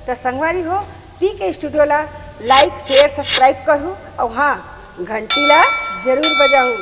तो संगवारी हो पीके स्टूडियो ला लाइक शेयर सब्सक्राइब करूँ और हाँ घंटी ला जरूर बजाऊँ।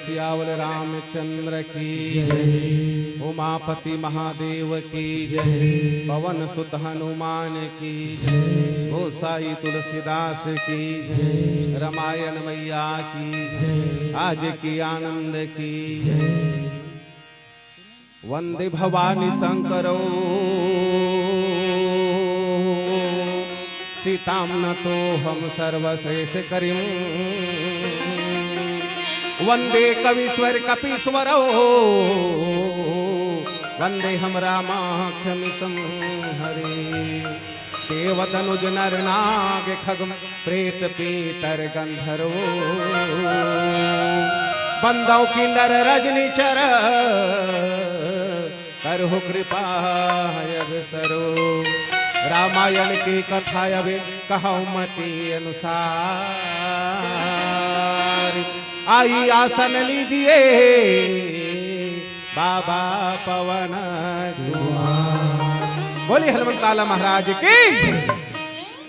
सियावल रामचंद्र की, उमापति महादेव की, पवन सुत हनुमान की, गोसाई तुलसीदास की, रामायण मैया की, आज की आनंद की। वंदे भवानी शंकरो सीताम न तो हम सर्वश्रेष्ठ करीम। वंदे कवीश्वर कपीश्वरो वंदे हम रामाख्यमितं हरे। देवतनुज नर नाग खग प्रेत पीतर गंधर्व बंदों की नर रजनी चर करहु कृपा अवसरो। रामायण की कथा अभी कहूँ मति अनुसार। आई आसन लीजिए बाबा पवन कुमार। बोलिए हनुमत लाला महाराज की।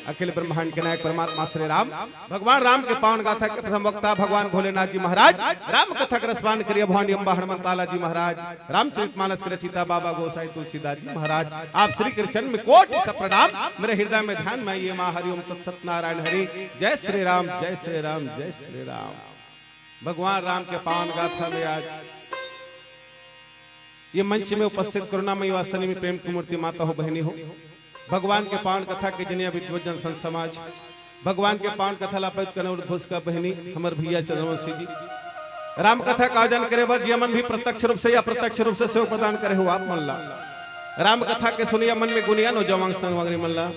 अखिल ब्रह्मांड के नायक परमात्मा श्री राम भगवान राम के पावन गाथा के प्रथम वक्ता भगवान भोलेनाथ जी महाराज। राम कथा का रसपान करिए भवानी अम्बा हनुमत लाला जी महाराज। रामचरितमानस के रचिता बाबा गोसाई तुलसीदास जी महाराज। आप श्री कृष्ण में कोटि सा प्रणाम। मेरे हृदय में ध्यान में ये मां हरिओम तत्सत्यनारायण हरि। जय श्री राम जय श्री राम जय श्री राम। भगवान राम के पावन गाथा में आज ये मंच में उपस्थित करुणामयी वासनी में प्रेम की मूर्ति माता हो बहनी हो। भगवान के पावन कथा के जिन्हें विद्वजन संत समाज भगवान के पावन कथा लापित करने घोष का बहनी हमारे भैया चंद्रवंशी जी राम कथा का आयोजन करे बर जीवन भी प्रत्यक्ष रूप से या प्रत्यक्ष रूप से सेवा प्रदान करे हो आप मल्ला राम कथा के सुनिया मन में गुनिया नो जवांग संगवंगरी मल्ला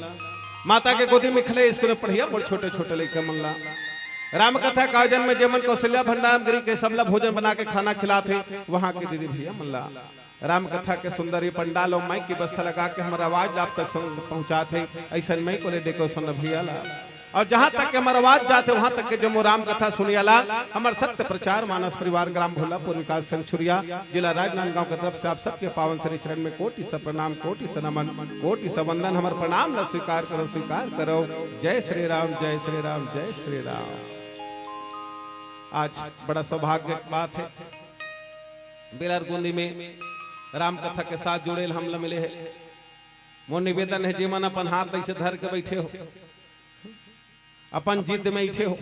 माता के गोदी में खले स्कूल में पढ़िया और छोटे छोटे लड़के मल्ला राम कथा का आयोजन में जेमन कौशल्या भंडार गिरी के सबला भोजन बना के खाना खिलाते वहां के दीदी भैया मल्ला राम कथा के सुंदर ये पंडाल और माइक की बस्ता लगा के हमारा आवाज आप तक पहुंचाते ऐसा मैं को ले देखो सुन भैया ला और जहां तक के हमारा आवाज जाते वहां तक के जो मो राम कथा सुनियाला हमारे सत्य प्रचार मानस परिवार ग्राम भोलापुर विकास संघ छुरिया जिला राजनांदगांव की तरफ से आप सबके पावन श्री चरण में कोटि सा प्रणाम कोटि सा नमन कोटि सा वंदन हमारे प्रणाम न स्वीकार करो जय श्री राम जय श्री राम जय श्री राम। आज बड़ा सौभाग्य की बात है बेलर गुंदी में राम कथा के साथ जुड़े हम मिले है मोर निवेदन है जीवन अपन हाथ ऐसे धर के बैठे हो अपन जिद में बैठे हो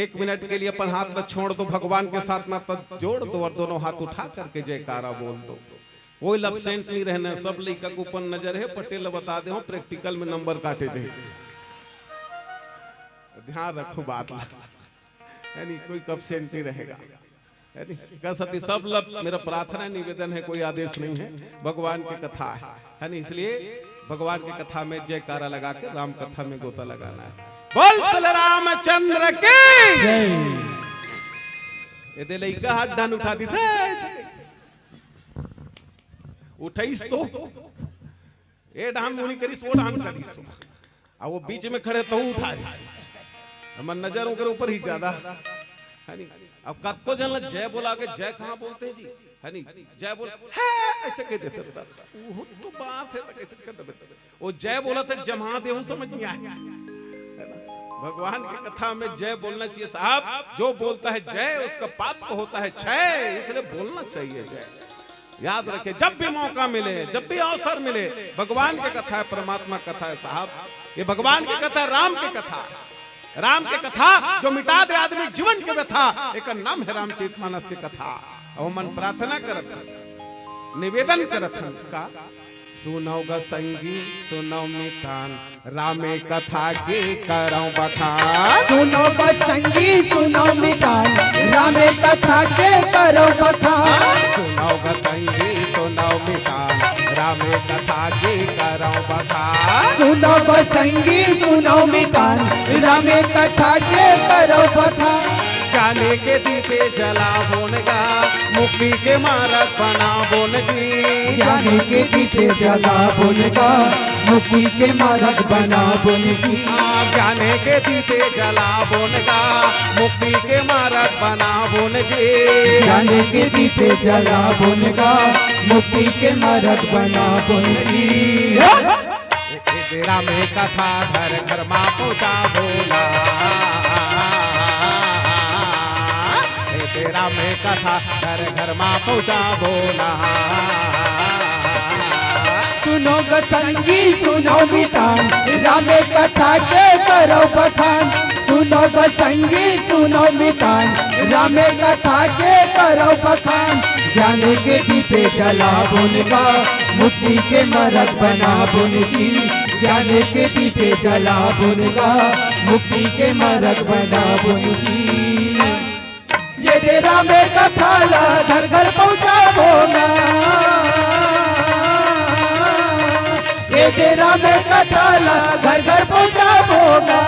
1 मिनट के लिए अपन हाथ में छोड़ दो भगवान के साथ ना तब जोड़ दो और दोनों हाथ उठा करके जयकारा बोल दो कोई लपसेंट नहीं रहना सब लड़का के ऊपर नजर है पटेल बता दे प्रैक्टिकल में नंबर काटे जाए ध्यान रखो बात यानी कोई कपसेंट नहीं रहेगा कह सकती सब लब मेरा प्रार्थना निवेदन है कोई आदेश नहीं है भगवान की कथा है नहीं इसलिए भगवान की कथा में जयकारा लगा के राम कथा में गोता लगाना है बोल श्री रामचंद्र की ये दे लइका हाथ डान उठा दी थे उठाईस तो ये डान मुनी करीस वो डान करीस और वो बीच में खड़े तो उठा रही हमार नजर के ऊपर ही ज्यादा है नहीं अब कब जन जय बोला के जय कहाँ बोलते हैं जी है नहीं जय बोल है ऐसे कह देते वो तो बात है कैसे कर देते वो जय बोला था जमा दे समझ नहीं आया भगवान की कथा में जय बोलना चाहिए साहब जो बोलता है जय उसका पाप होता है क्षय इसलिए बोलना चाहिए जय याद रखे जब भी मौका मिले जब भी अवसर मिले भगवान की कथा है परमात्मा कथा है साहब ये भगवान की कथा राम की कथा राम के कथा जो मिटा दे आदमी जीवन के व्यथा एक नाम है रामचरितमानस की कथा और मन प्रार्थना करत निवेदन करत का सुनो ग संगी सुनो मितान रामे कथा के करौ बखान सुनो ग संगी सुनो मितान रामे कथा के करौ बखान सुनो ग संगी सुनो मितान रामे कथा के करौ बखान सुनो ग संगी सुनो मितान रामे कथा के करौ बखान जाने के दीपे जला बोनगा मुक्ति के मार्ग बना बोन जी जाने के दीपे जला बोनगा मुक्ति के मार्ग बना बोन जी जाने के दीपे जला बोनगा मुक्ति के मार्ग बना बोन जी जाने के दीपे जला बोनगा मुक्ति के मार्ग बना बोन जी तेरा में कथा घर घर माँ पहुँचा बोला तेरा में कथा घर घर माँ पहुँचा बोला सुनो ग संगी सुनो मितान रामे कथा के करो बखान सुनो ग संगी सुनो मितान रामे कथा के करो बखान ज्ञान के दीपे जला बोनगा मुक्ति के मार्ग बना बोन जी ज्ञान के दीपे जला बोनगा मुक्ति के मार्ग बना बोन जी ये दे रामे कथा ला घर घर पहुँचा बोना ये दे रामे कथा ला घर घर पहुँचा बोना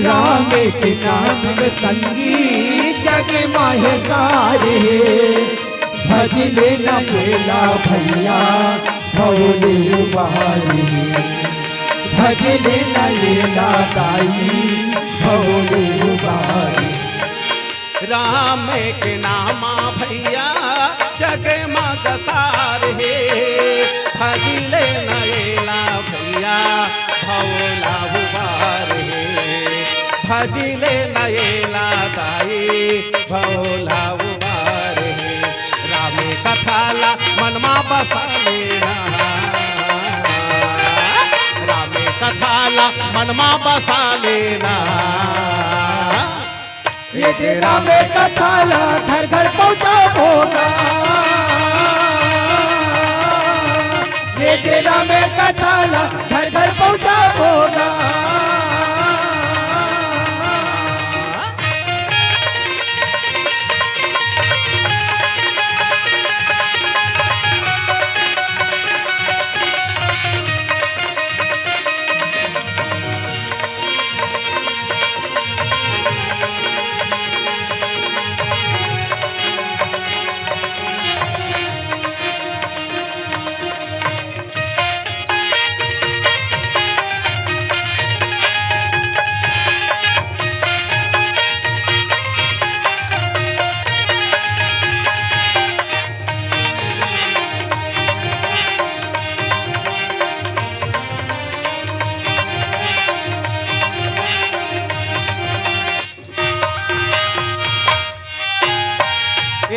राम के नाम संगी जग माहे सारे भजले न बेला भैया भोले बारी भजले न लेला दाई भोले बारी राम के नामा भैया जग मग सारे भजले नैला भैया भोला उबारे भजले नैला दाई भोला उबारे राम कथाला मनमा बसा लेना राम कथाला मनमा बसा लेना ये तेरा में कथाला घर घर पहुँचा होगा ये तेरा में कथाला घर घर पहुँचा होगा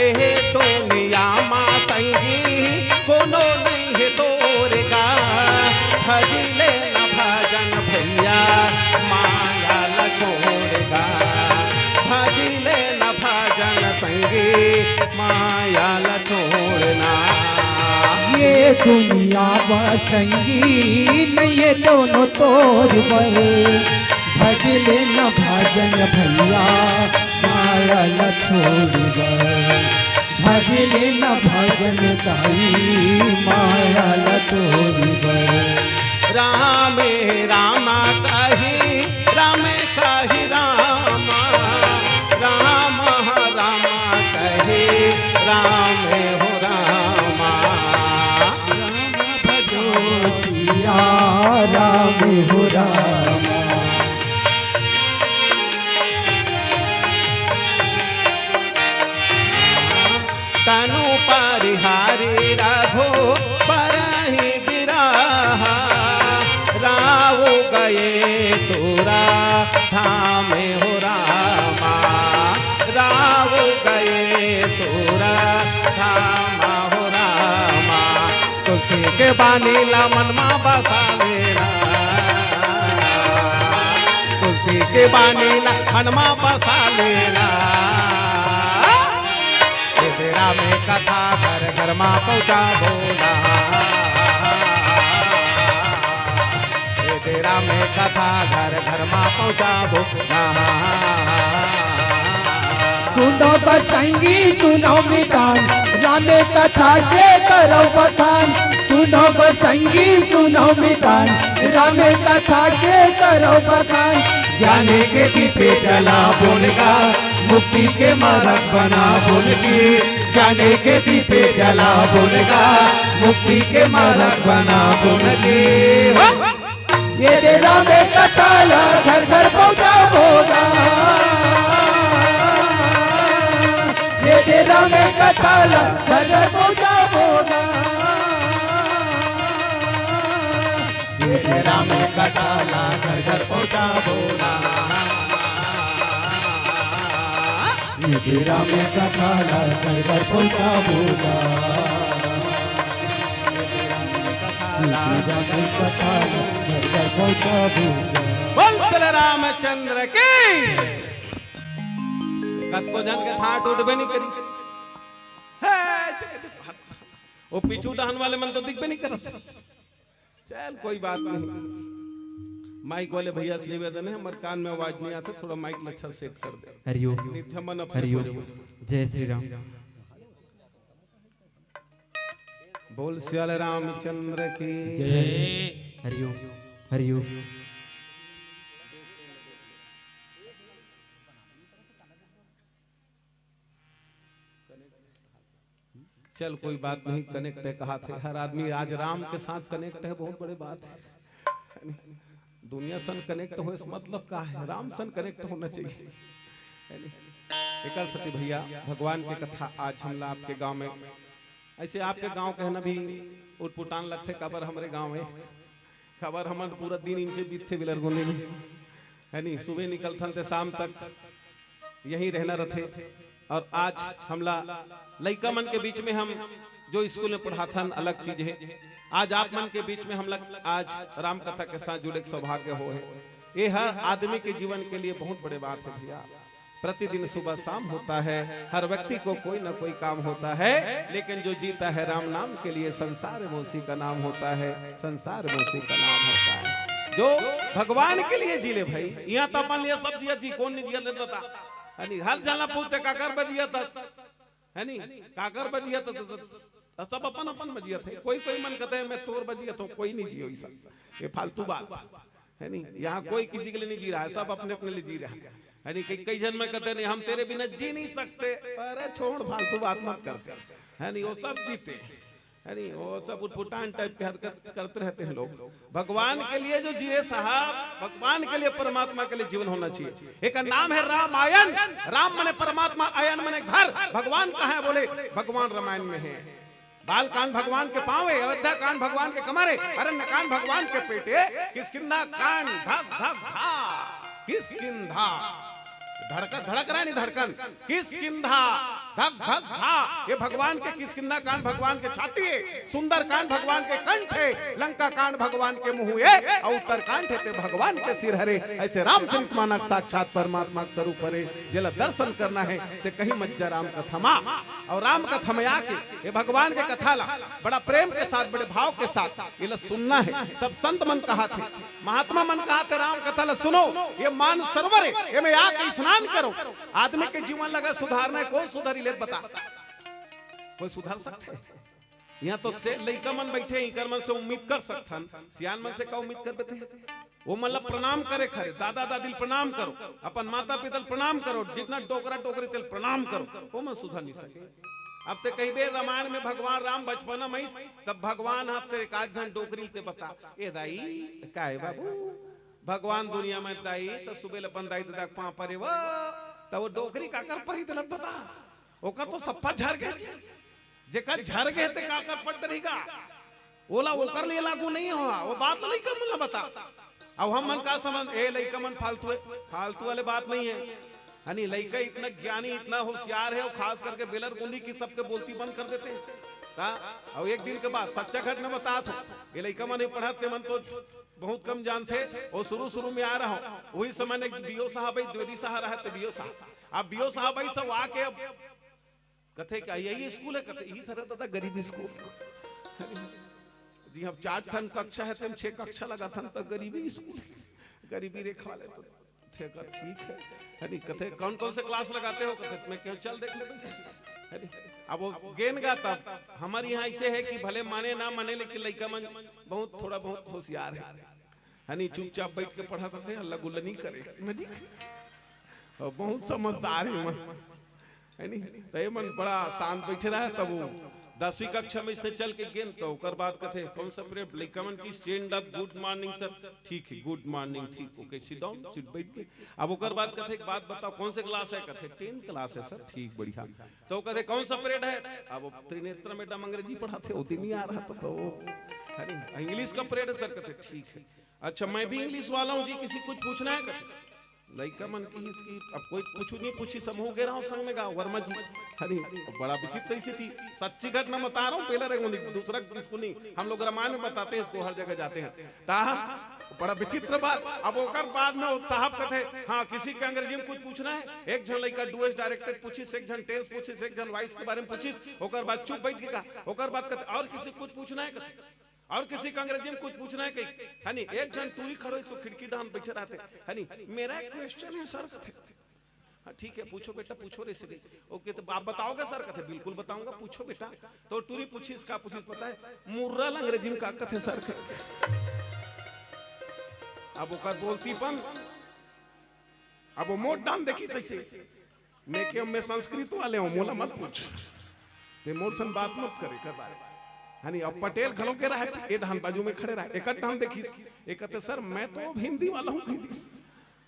एहे दुनिया मा संगी कोनो नहीं है तोरेगा भजले न भजन भैया माया ल छोड़ेगा भजले न भजन संगी माया ल छोड़ना ये दुनिया बसंगी नहीं ये दोनों तोर बर भजले न भजन भैया माया ल छोड़ भजले न भजन ताई माया ल छोड़ राम रामा कही राम कही रामा राम रामा कही राम हो रामा राम भजो सिया राम हो रामा तनु परिहारी राघो परहि बिराहा राव गए सुरा धाम हो रामा राव गए सुरा धाम हो रामा तुलसी के बानी ला मनमा बसा लेना तुलसी के बानी ला मनमा बसा लेना तेरा में कथा घर घर माँ पहुँचा बोला तेरा में कथा घर घर माँ पहुँचा बोला सुनो बसंगी सुनो मितान रामे कथा के करो बखान सुनो बसंगी सुनो मितान रामे कथा के करो बखान ज्ञानी के दीपे जला बोलेगा मुक्ति के मार्ग बना बोलगी ज्ञानी के दीपे जला बोलेगा मुक्ति के मार्ग बना बोलगी ये तेरा में कथाला घर घर पहुँचा होगा ये तेरा में कथाला घर घर पहुँचा होगा ये तेरा में कथाला घर घर पहुँचा बोला ये तेरा में कथाला घर घर पहुँचा होगा बोल चले रामचंद्र की कत को जन के था टूटबे नहीं करी वो पीछू डहन वाले मन तो दिखबे नहीं करत चल कोई बात नहीं माइक वाले भैया से निवेदन है हमारे कान में आवाज नहीं आता थोड़ा माइक अच्छा सेट कर दे हरिओम नित्य मन हरिओम जय श्री राम बोल सियाल रामचंद्र की जय हरिओम हरिओम चल कोई बात नहीं, कनेक्ट है कहा थे, हर आदमी आज राम के साथ कनेक्ट है, बहुत बड़ी बात है। दुनिया सन कनेक्ट हो इस मतलब का है, राम सन कनेक्ट होना चाहिए। एक सती भैया भगवान की कथा आज हमला आपके गांव में, ऐसे आपके गांव कहना भी उटपुटान लगते खबर हमारे गांव में, खबर हमारे पूरा दिन इनसे बीतते बिलर गोने में है नहीं, सुबह निकलथन थे शाम तक यहीं रहना रहते। और आज हमला लइका मन के बीच में हम जो स्कूल में पढ़ाथन अलग चीज है, आज आप मन के बीच में हम लोग आज राम कथा के साथ जुड़े सौभाग्य हो है। ये हर आदमी के जीवन के लिए बहुत बड़े बात है भैया। प्रतिदिन सुबह शाम होता है, हर व्यक्ति को कोई ना कोई काम होता है, लेकिन जो जीता है राम नाम के लिए संसार में उसी का नाम होता है, संसार में उसी का नाम होता है। जो भगवान के लिए जी ले भाई, यहाँ तो अपन लिए सब जिया जी, कौन नहीं जिया नहीं बता है नहीं, हर जाना पूछते काकर बजिया था है नहीं, काकर बजिया था सब अपन अपन बजिया थे, कोई कोई मन कहते हैं मैं तोर बजिया तो कोई नहीं जियो, ये फालतू बात है नहीं। यहाँ कोई किसी के लिए नहीं जी रहा है, सब अपने अपने लिए जी रहा है नहीं। कई जन में कहते नहीं हम तेरे बिना जी नहीं सकते, अरे छोड़ फालतू बात मत करते है नहीं, वो सब जीते है नहीं, वो सब उटपुटान टाइप के हरकत करते रहते हैं लोग। भगवान के लिए जो जिए साहब, भगवान के लिए परमात्मा के लिए जीवन होना चाहिए। एक नाम है रामायण, राम मने परमात्मा, आयन मने घर। भगवान कहाँ है बोले, भगवान रामायण में है। बाल कान भगवान के पावे, अयोध्या कान भगवान के कमरे, अरण्य कान भगवान के पेटे, किसकिंधा कान धक धक धा, किसकिंधा धड़कन धड़क रहा नहीं धड़कन, किसकिंधा धक धक धा, ये भगवान के किसकिंधा कान भगवान के छाती है, सुंदर कान भगवान के कंठ है, लंका कान भगवान के मुंह है, और उत्तर कांठ है भगवान के सिर हरे। ऐसे रामचरित मानक साक्षात परमात्मा के स्वरूप हरे, जल दर्शन करना है तो कहीं मत जा राम का थमा, और राम का थमया के ये भगवान के कथा ला बड़ा प्रेम के साथ, बड़े भाव के साथ ये सुनना है। सब संत मन कहा थे, महात्मा मन कहा थे, राम कथा ला सुनो, ये मान सरोवर है, ये में आके स्नान करो। आदमी के जीवन लगा सुधारना है, कौन सुधारी ले बता, कोई सुधार सकते है? यहाँ तो से लइका मन बैठे इकर मन से उम्मीद कर सकथन, सियान मन से का उम्मीद कर बेते? वो मतलब प्रणाम करे खरे, दादा दादी प्रणाम करो, अपन माता पिता प्रणाम करो, जितना टोकरा टोकरी तेल प्रणाम करो, वो मन सुधर नहीं सके। अब ते कई बेर रामायण में भगवान राम बचपना में तब भगवान आप तेरे काज जन डोकरी ते बता, ए दाई का है बाबू, भगवान दुनिया में दाई तो सुबह अपन दाई तो तक पा परे वो तो वो डोकरी का कर पर ही तलत बता, ओकर तो सप्पा झर गए, जेकर झर गए ते का कर पड़त रहेगा, ओला ओकर लिए लागू नहीं हुआ, वो बात नहीं कम ना बता। अब हम मन का समझ ए लइका मन फालतू है, फालतू वाले बात नहीं है हनी, लइका इतना ज्ञानी इतना होशियार है, और खास करके बेलर गुंदी की सबके बोलती बंद कर देते हैं। और एक दिन के बाद सच्चा घटना बता तो ये लइका मन पढ़ाते मन तो बहुत कम जानते, और शुरू में आ रहा हूँ वही समय ने बीओ साहब द्विवेदी साहब रहे तो बीओ साहब, अब बीओ साहब सब आके अब कथे क्या यही स्कूल है, कथे यही तरह था गरीबी स्कूल जी, हम 4 ठन कक्षा है, हम 6 कक्षा लगा था तो गरीबी स्कूल, गरीबी रेखा वाले तो ठीक है नहीं, कथे कौन कौन से क्लास लगाते हो, कथे मैं क्यों चल देख ले। अब वो गेन गा तब हमारे यहाँ ऐसे है कि भले माने ना माने, लेकिन लइका मन बहुत थोड़ा बहुत होशियार है नहीं, चुपचाप बैठ के पढ़ा करते हैं, अल्लाह गुल्ला नहीं करे, और बहुत समझदार है मन है नहीं, तो ये मन बड़ा शांत बैठे रहा है। तब वो 10वीं कक्षा में इसने चल के गेन, तो ओकर बाद कथे कौन सा पीरियड लइका मन की stand up, good morning sir, ठीक है गुड मॉर्निंग, ठीक ओके सिट डाउन, सिट बैठ के। अब ओकर बाद कथे एक बात बताओ कौन से क्लास है, कथे 10 क्लास है सर, ठीक बढ़िया। तो कथे कौन सा पीरियड है, अब त्रिनेत्र मैडम अंग्रेजी पढ़ाते, वो दिन ही आ रहा था, तो अरे इंग्लिश का पीरियड है सर, कथे ठीक है, अच्छा मैं भी इंग्लिश वाला हूँ जी, किसी कुछ पूछना है, कथे लइका मन की इसकी अब कोई कुछ नहीं पूछी, समूह गे रहा हूँ संग में गाँव वर्मा जी, अरे बड़ा विचित्र स्थिति, सच्ची घटना बता रहा हूँ, पहले दूसरा इसको नहीं, हम लोग रामायण में बताते हैं, इसको हर जगह जाते हैं, ताहा बड़ा विचित्र बात। अब ओकर बाद में साहब कथे हाँ किसी के अंग्रेजी में कुछ पूछना है, एक जन लइका डुएस डायरेक्टेड पूछिस, एक जन टेंस पूछिस, एक जन वॉइस के बारे में पूछिस, ओकर बाद चुप बैठ के का, ओकर बाद कथे और किसी कुछ पूछना है, कथे और किसी का अंग्रेजी में कुछ पूछना है कहीं हनी, एक जन तू ही खड़ो सो खिड़की डान बैठे रहते हनी, मेरा एक क्वेश्चन है सर, कथे हाँ ठीक है पूछो बेटा पूछो रे से, ओके तो आप बताओगे सर, कथे बिल्कुल बताऊंगा, पूछो बेटा। तो टूरी पूछिस का पूछिस पता है, मुर्रल अंग्रेजी में का कथे सर, अब ओकर बोलती पन अब वो मोट डान देखी सही से, मैं संस्कृत वाले हूँ, मोला मत पूछ ते मोर सन बात मत करे कर बारे हनी अब पटेल खलो के रहा ए ढान बाजू में खड़े रहा एक ढान देखिस एक कहते सर मैं तो हिंदी वाला हूं कहिस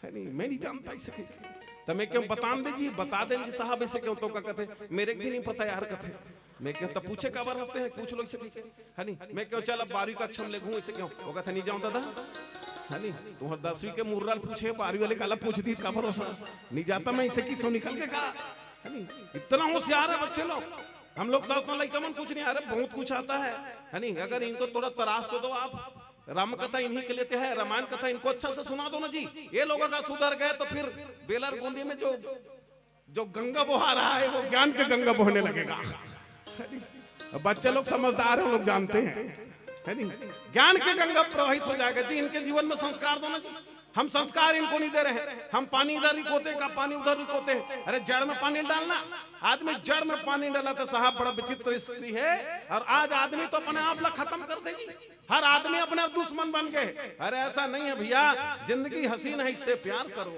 हनी मैं नहीं जानता इसे के तो मैं क्यों बता दें जी साहब ऐसे क्यों तो का कहते मेरे भी नहीं पता यार कहते मैं क्यों तो पूछे का बार हंसते हैं पूछ लो इसे हनी मैं क्यों चल अब 12वीं कक्षा में लेगूं ऐसे क्यों वो कहते नहीं जाऊं दादा हनी तुम 10वीं के मुर्राल पूछे 12वीं वाले काला पूछ दी का भरोसा नहीं जाता मैं इसे किसों निकल के का हनी इतना होशियार है बच्चे लोग हम लोग सोचते हैं कमन कुछ नहीं आ रहा बहुत कुछ आता है हनी अगर इनको थोड़ा तराश तो दो आप राम कथा इन्हीं के लेते हैं रामायण कथा इनको अच्छा से सुना दो ना जी ये लोग अगर सुधर गए तो फिर बेलर गोंदी में जो गंगा बहा रहा है वो ज्ञान के गंगा बहने लगेगा बच्चे लोग समझदार हैं लोग जानते हैं है नहीं ज्ञान के गंगा प्रवाहित हो जाएगा जी इनके जीवन में संस्कार दो ना जी हम संस्कार इनको नहीं दे रहे हैं हम पानी इधर रिकोते का पानी उधर रिकोते हैं अरे जड़ में पानी डालना आदमी जड़ में पानी डाला तो साहब बड़ा विचित्र स्थिति है और आज आदमी तो अपने आप ला खत्म कर देगी हर आदमी अपने दुश्मन बन गए अरे ऐसा नहीं है भैया जिंदगी हसीन है इससे प्यार करो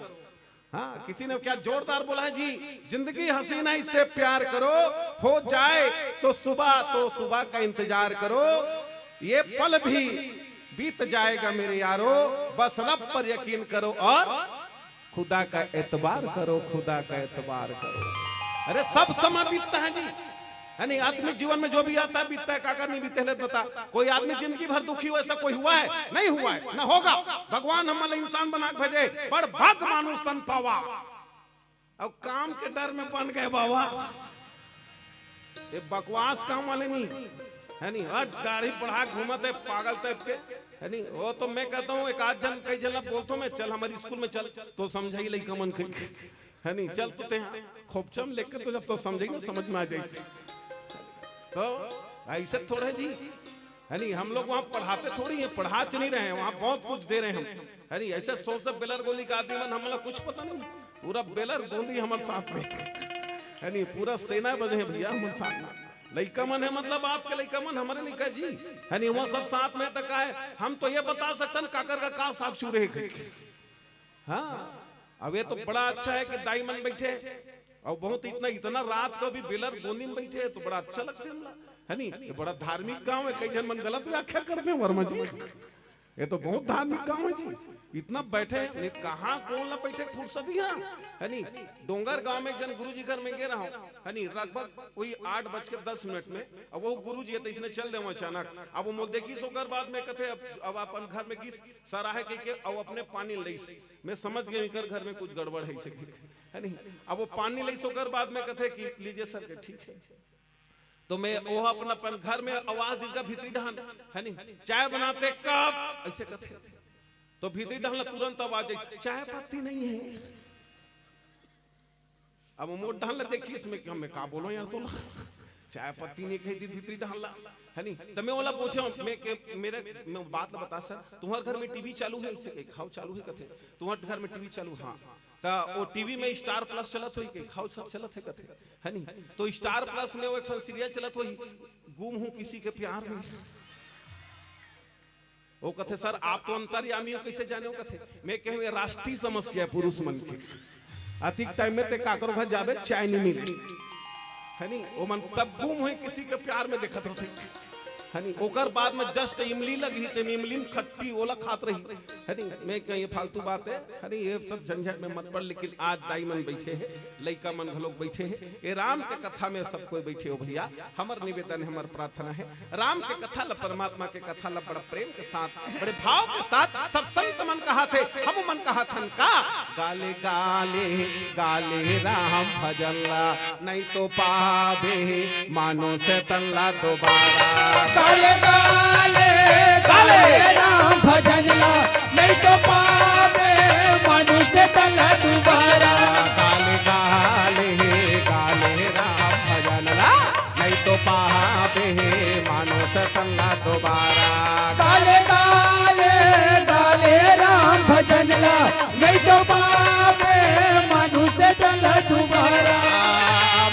हाँ किसी ने क्या जोरदार बोला है जी जिंदगी हसीन है इससे प्यार करो हो जाए तो सुबह का इंतजार करो ये पल भी बीत जाएगा मेरे यारो बस रब पर यकीन करो और खुदा का एतबार करो खुदा का एतबार करो अरे सब समय बीतता है जी यानी आदमी जीवन में जो भी आता है बीतता है काकर नहीं बीते है बता कोई आदमी जिंदगी भर दुखी हो ऐसा कोई हुआ है नहीं हुआ है ना होगा भगवान हमारे इंसान बना के भेजे पर भाग मानुष तन पावा अब काम के डर में बन गए बाबा ये बकवास काम वाले नहीं है नहीं हर दाढ़ी बढ़ा घूमते पागल टाइप के है नहीं वो तो मैं कहता हूँ एक आध जन कई जन बोलता मैं चल हमारी स्कूल में चल तो समझाई लई कमन है नहीं चल तो खोपचम लेकर तो जब तो समझेगी समझ में आ जाएगी तो ऐसे थोड़े जी है नहीं हम लोग वहाँ पढ़ाते थोड़ी है पढ़ा नहीं रहे हैं वहाँ बहुत कुछ दे रहे हैं हम है नहीं ऐसे सौ से बेलर गोली का आदमी हम लोग कुछ पता नहीं पूरा बेलर गोंदी हमारे साथ में है नहीं पूरा सेना बजे है भैया हमारे साथ में लइका मन है मतलब आपके लइका मन हमारे लइका जी है नहीं वो सब साथ में तक है हम तो ये बता सकते हैं काकर का साग चूरे हाँ अब ये तो बड़ा अच्छा है कि दाई मन बैठे और बहुत इतना रात को भी बेलर गोंदी में बैठे तो बड़ा अच्छा लगता है हमला है नहीं ये बड़ा धार्मिक गांव है कई जन मन गलत व्याख्या करते हैं वर्मा जी ये तो बहुत धार्मिक गांव है जी इतना बैठे कहाँ कौन ना बैठे फुर्सत है नहीं डोंगर गांव में जन गुरुजी घर में गए रहा हूँ है नहीं लगभग वही 8:10 में अब वो गुरुजी है तो इसने चल दे अचानक अब वो देखी सोकर बाद में कहते अब अपन घर में किस सराहे के अब अपने पानी लई मैं समझ गई कर घर में कुछ गड़बड़ है नहीं अब वो पानी लई सोकर बाद में कहते कि लीजिए सर के ठीक है तो मैं वो अपना घर में आवाज दीगा भीतरी ढान है नहीं चाय बनाते कब ऐसे कहते तो भीतरी ढान तुरंत आवाज चाय पत्ती नहीं है अब मोट ढान देखी इसमें कि मैं का बोलो यार तो चाय पत्ती नहीं कही थी भीतरी ढान है नहीं तो मैं वाला पूछे मैं बात बता सर तुम्हारे घर में टीवी चालू है इसे खाओ चालू है कथे तुम्हारे घर में टीवी चालू हाँ तो वो टीवी में स्टार प्लस चलत हुई खाओ सब चलत है कथे है नहीं तो स्टार प्लस में वो एक सीरियल चलत हुई गुम हूं किसी के प्यार में वो कथे सर आप तो अंतर्यामी हो कैसे जाने हो कथे मैं कहूँ राष्ट्रीय समस्या पुरुष मन की अधिक टाइम में ते काकरो घर जाबे चाय नहीं मिली है नहीं वो मन सब गुम हुए किसी के प्यार में देखत रहते है नहीं ओकर बाद में जस्ट इमली लगी तो इमली खट्टी ओला खात रही है नहीं मैं कहीं ये फालतू बात है नहीं ये सब झंझट में मत पड़ लेकिन आज दाई मन बैठे हैं लइका मन लोग बैठे हैं ये राम के कथा में सब कोई बैठे हो भैया हमार निवेदन है हमार प्रार्थना है राम के कथा ला परमात्मा के कथा ला बड़ा प्रेम के साथ बड़े भाव के साथ सब संत मन कहा थे हम मन कहा थन का गाले गाले गाले राम भजनला नहीं तो पावे मानो से तल्ला दोबारा गाले गाले गाले राम भजन ला नहीं तो पावे मनुष्य तन दोबारा गाले गाले गाले राम भजन ला नहीं तो पावे मनुष्य तन दोबारा गाले गाले गाले राम भजन ला नहीं तो पावे मनुष्य तन दोबारा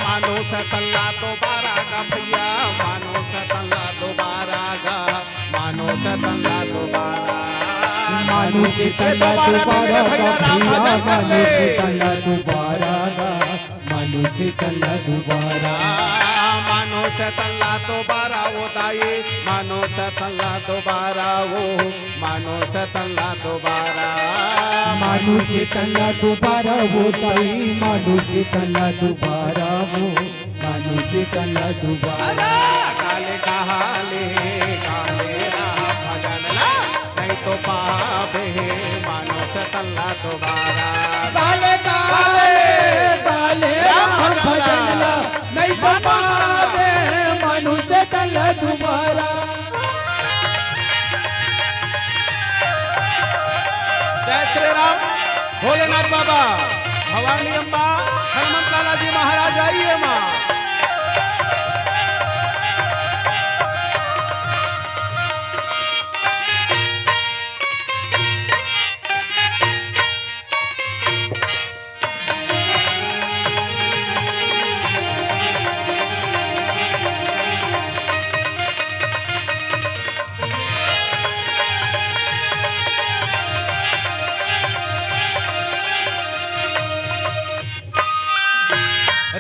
मनुष्य तन दोबारा का भैया मनुष्य तन दोबारा गा मनुष्य तन दोबारा मनुष्य तन दोबारा मनुष्य तन दोबारा मनुष्य तन दोबारा से तल्ला दोबारा वो दाई मानो से तल्ला दोबारा वो मानो से तल्ला दोबारा मानो से तल्ला दोबारा वो ताई मानो से तल्ला दोबारा वो मानो से तल्ला दोबारा काले काले काले राम भजन ला नहीं तो पावे मानो से तल्ला दोबारा काले काले काले राम भजन ला नहीं तो पावे मानो से तल्ला दोबारा जय श्री राम भोलेनाथ बाबा भवानी अम्बा हनुमत लाला जी महाराज आइए माँ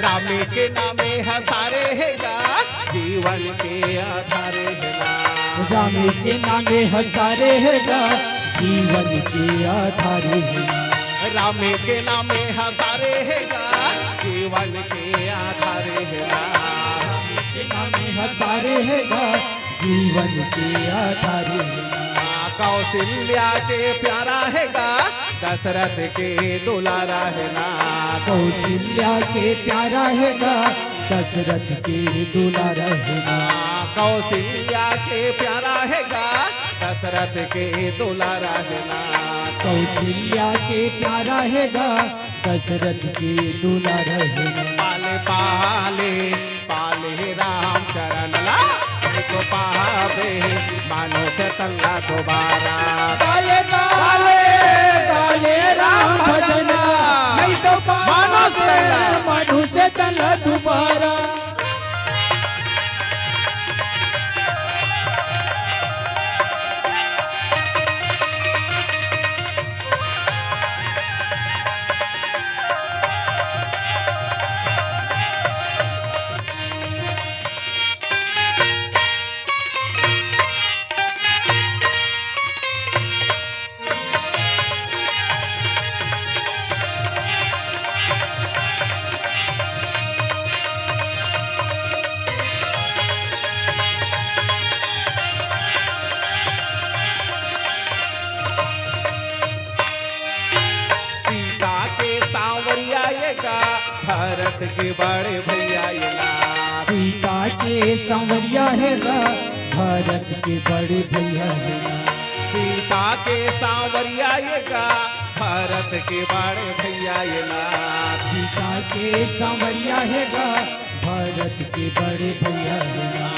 रामे के नामे हसारे है गा जीवन के आधारे है ना रामे के नामे हजारे है गा जीवन के आधारे है रामे के नामे हसारे है गा जीवन के आधारे है ना के नामे हजारे है गा जीवन के आधारे है कौशल्या के प्यारा है गा दशरथ के दुलारा है ना कौशल्या के प्यारा है गा दशरथ के दुलारा है ना कौशल्या के प्यारा है गा दशरथ के दुलारा है ना कौशल्या के प्यारा है गा दशरथ के दुलारा है ना पाले पाले पाले राम चरण ला तो पावे मानो से तल्ला दोबारा काले काले काले राम भजन नहीं तो पावे मानो से तल्ला दोबारा भरत के बड़े भैया ये ना सीता के संवरिया है गा भारत के बड़े भैया है गा सीता के सांवरिया ये गा भरत के बड़े भैया ये ना सीता के संवरिया है गा भारत के बड़े भैया है गा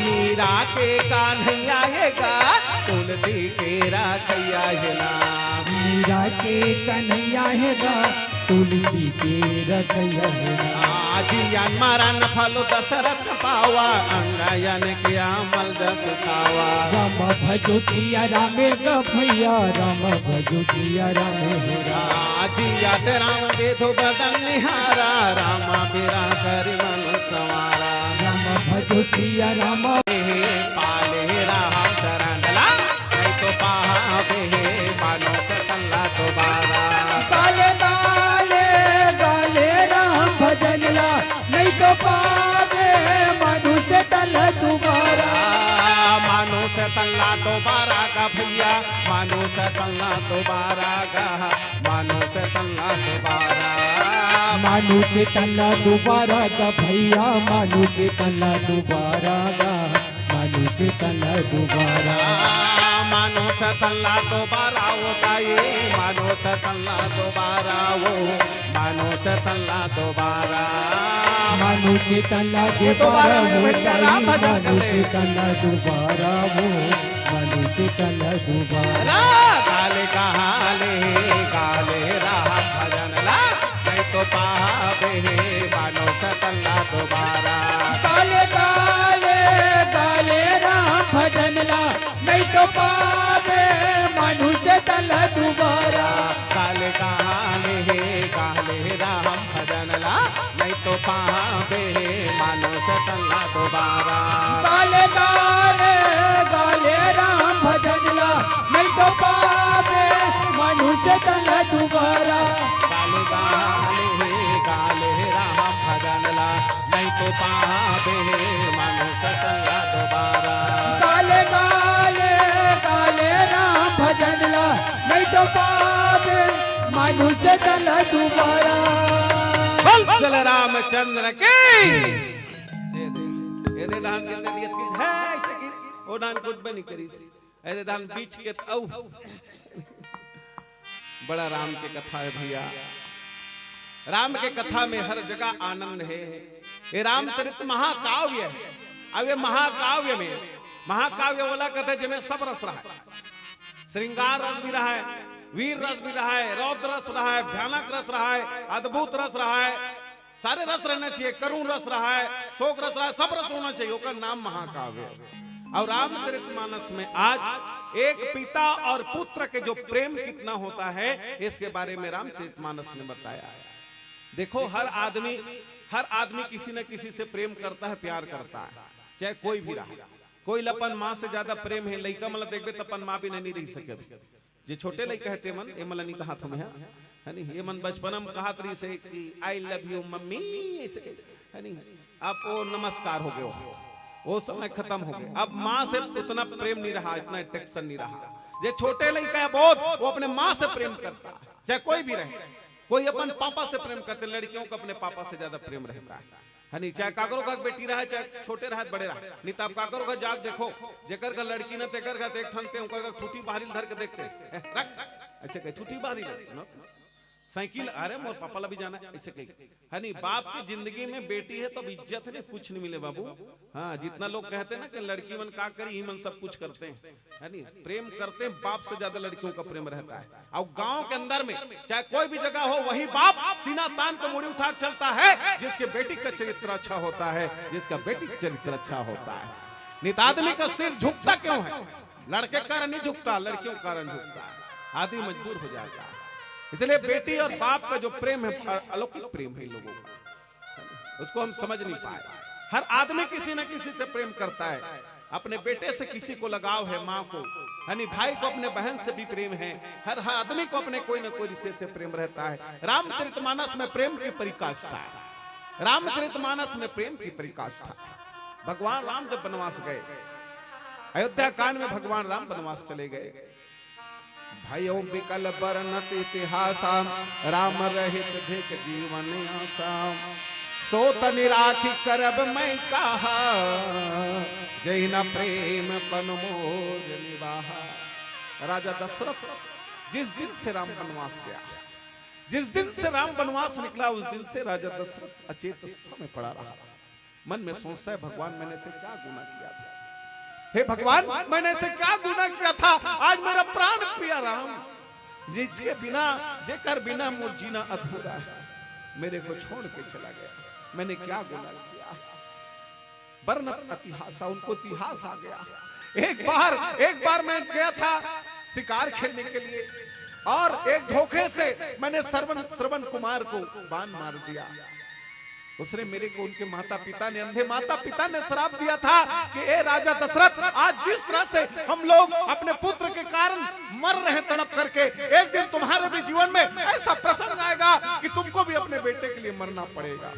मीरा के कान्हैया ये गा तुलसी के राखैया ये ना मीरा के कन्हैया है गा तुलसी के रखैया है गा जियन मरण फल दशरथ पावा अंगयन के अमल जस खावा राम भजो सिया रामे गा भैया राम भजो सिया रामे हो रा जियत राम बेधो बदन निहारा राम बिरा कर मन संवारा राम भजो सिया राम पाले राम शरण ला नहीं तो पावे मानो से तल्ला दोबारा काले काले काले राम भजन ला नहीं तो पावे मनु से तल दोबारा मानो से तल्ला दोबारा का भैया मानो से तल्ला दोबारा का मानो से तल्ला दोबारा मानु से तल्ला दोबारा का भैया मानु से तल्ला दोबारा का मानु से तल्ला दोबारा मानो से तल्ला दोबारा होता ये मानो से तल्ला दोबारा वो मानो से तल्ला दोबारा मानु से तल्ला दोबारा होता ही मानु से तल्ला दोबारा वो मानु से तल्ला दोबारा काले काले राम भजन ला नहीं तो पावे मानो से तल्ला दोबारा काले काले काले राम भजन ला नहीं तो पावे मनु से तल दोबारा काले राम भजन ला नहीं तो पावे मानो से तल्ला दोबारा दोबारा। गाले गाले गाले राम भजन ला, नहीं तो पावे मानुष संगा दोबारा। गाले गाले गाले राम भजन ला, नहीं तो पावे मनुष्य जन्म दोबारा। चल रामचंद्र की एरे दान के दियत की है ऐसे की ओ दान कुछ बनी करीस एरे दान बीच के औ बड़ा राम के कथा है भैया। राम के कथा में हर जगह आनंद है। ये रामचरित महाकाव्य है। अब ये महाकाव्य में महाकाव्य वाला कहते जिसमें सब रस रहा है। श्रृंगार रस भी रहा है, वीर रस भी रहा है, रौद्र रस रहा है, भयानक रस रहा है, अद्भुत रस रहा है, सारे रस रहने चाहिए, करुण रस रहा है, शोक रस रहा है, सब रस होना चाहिए। उसका नाम महाकाव्य है। और रामचरितमानस में आज एक पिता और पुत्र के जो प्रेम कितना होता है इसके बारे में रामचरितमानस ने बताया है। देखो हर आदमी किसी न किसी से प्रेम करता है, प्यार करता है, चाहे कोई भी रहा। कोई अपन माँ से ज्यादा प्रेम है, लड़का मतलब देखबे तो अपन माँ भी नहीं रह सके। जे छोटे लड़का कहते मन ये मतलब नहीं कहा तुम्हें है नहीं, ये मन बचपन में कहा तरी से कि आई लव यू मम्मी है नहीं। अब वो नमस्कार हो गए, वो समय खत्म हो गए। अब माँ से उतना प्रेम नहीं रहा, इतना अट्रैक्शन नहीं रहा। ये छोटे लड़का है बहुत, वो अपने माँ से प्रेम करता है, चाहे कोई भी रहे। कोई अपन पापा से प्रेम करते, लड़कियों का अपने पापा से ज्यादा प्रेम रहता है नहीं। चाहे काकरों का बेटी रहा, चाहे छोटे रहा बड़े रहा, नहीं तो आप काकरों का जाग देखो, जेकर का लड़की न तेकर का देख ठनते उनका ठूठी बाहरी धर के देखते अच्छा कहे ठूठी बाहरी साइकिल, अरे मोर पापा ला भी जाना ऐसे कही है नहीं। बाप की जिंदगी में बेटी है तो इज्जत है, कुछ नहीं मिले बाबू। हाँ जितना लोग कहते हैं ना कि लड़की मन का करी ही मन सब कुछ करते हैं है नहीं, प्रेम करते हैं, बाप से ज्यादा लड़कियों का प्रेम रहता है। और गांव के अंदर में चाहे कोई भी जगह हो, वही बाप सीना तान को मुड़ी उठा चलता है जिसके बेटी का चरित्र अच्छा होता है, जिसका बेटी का चरित्र अच्छा होता है। नित आदमी का सिर झुकता क्यों है? लड़के के कारण नहीं झुकता, लड़कियों के कारण झुकता है, आदमी मजबूर हो जाता है। इसलिए बेटी और बाप का जो प्रेम है अलौकिक प्रेम है लोगों का, उसको हम समझ नहीं पाए। हर आदमी किसी न किसी से प्रेम करता है। अपने बेटे से किसी को लगाव है, माँ को यानी भाई को, अपने बहन से भी प्रेम है। हर आदमी को अपने कोई न कोई रिश्ते से प्रेम रहता है। रामचरितमानस में प्रेम की परिकाष्ठा है। रामचरितमानस में प्रेम की परिकाष्ठा। भगवान राम जब वनवास गए, अयोध्या कांड में भगवान राम वनवास चले गए। भयो विकल बरनत इतिहासा, राम रहित धिक जीवन आसा। सोत निराखी करब मैं कहा, जय न प्रेम पन मोर निवाहा। राजा दशरथ जिस दिन से राम वनवास गया, जिस दिन से राम वनवास निकला, उस दिन से राजा दशरथ अचेत अवस्था में पड़ा रहा। मन में सोचता है भगवान मैंने से क्या गुनाह किया था, हे भगवान मैंने से क्या गुनाह किया था, आज मेरा प्राण प्रिय राम जिसके बिना जेकर बिना मुझ जीना अधूरा है, मेरे को छोड़ के चला गया। मैंने क्या गुनाह किया? बरनत इतिहास, उनको इतिहास आ गया। एक बार मैं गया था शिकार खेलने के लिए और एक धोखे से मैंने श्रवण कुमार को बाण मार दिया। उसने मेरे को उनके माता पिता ने, अंधे माता पिता ने श्राप दिया था कि ए राजा दशरथ, आज जिस तरह से हम लोग अपने पुत्र के कारण मर रहे तड़प करके, एक दिन तुम्हारे भी जीवन में ऐसा प्रसंग आएगा कि तुमको भी अपने बेटे के लिए मरना पड़ेगा।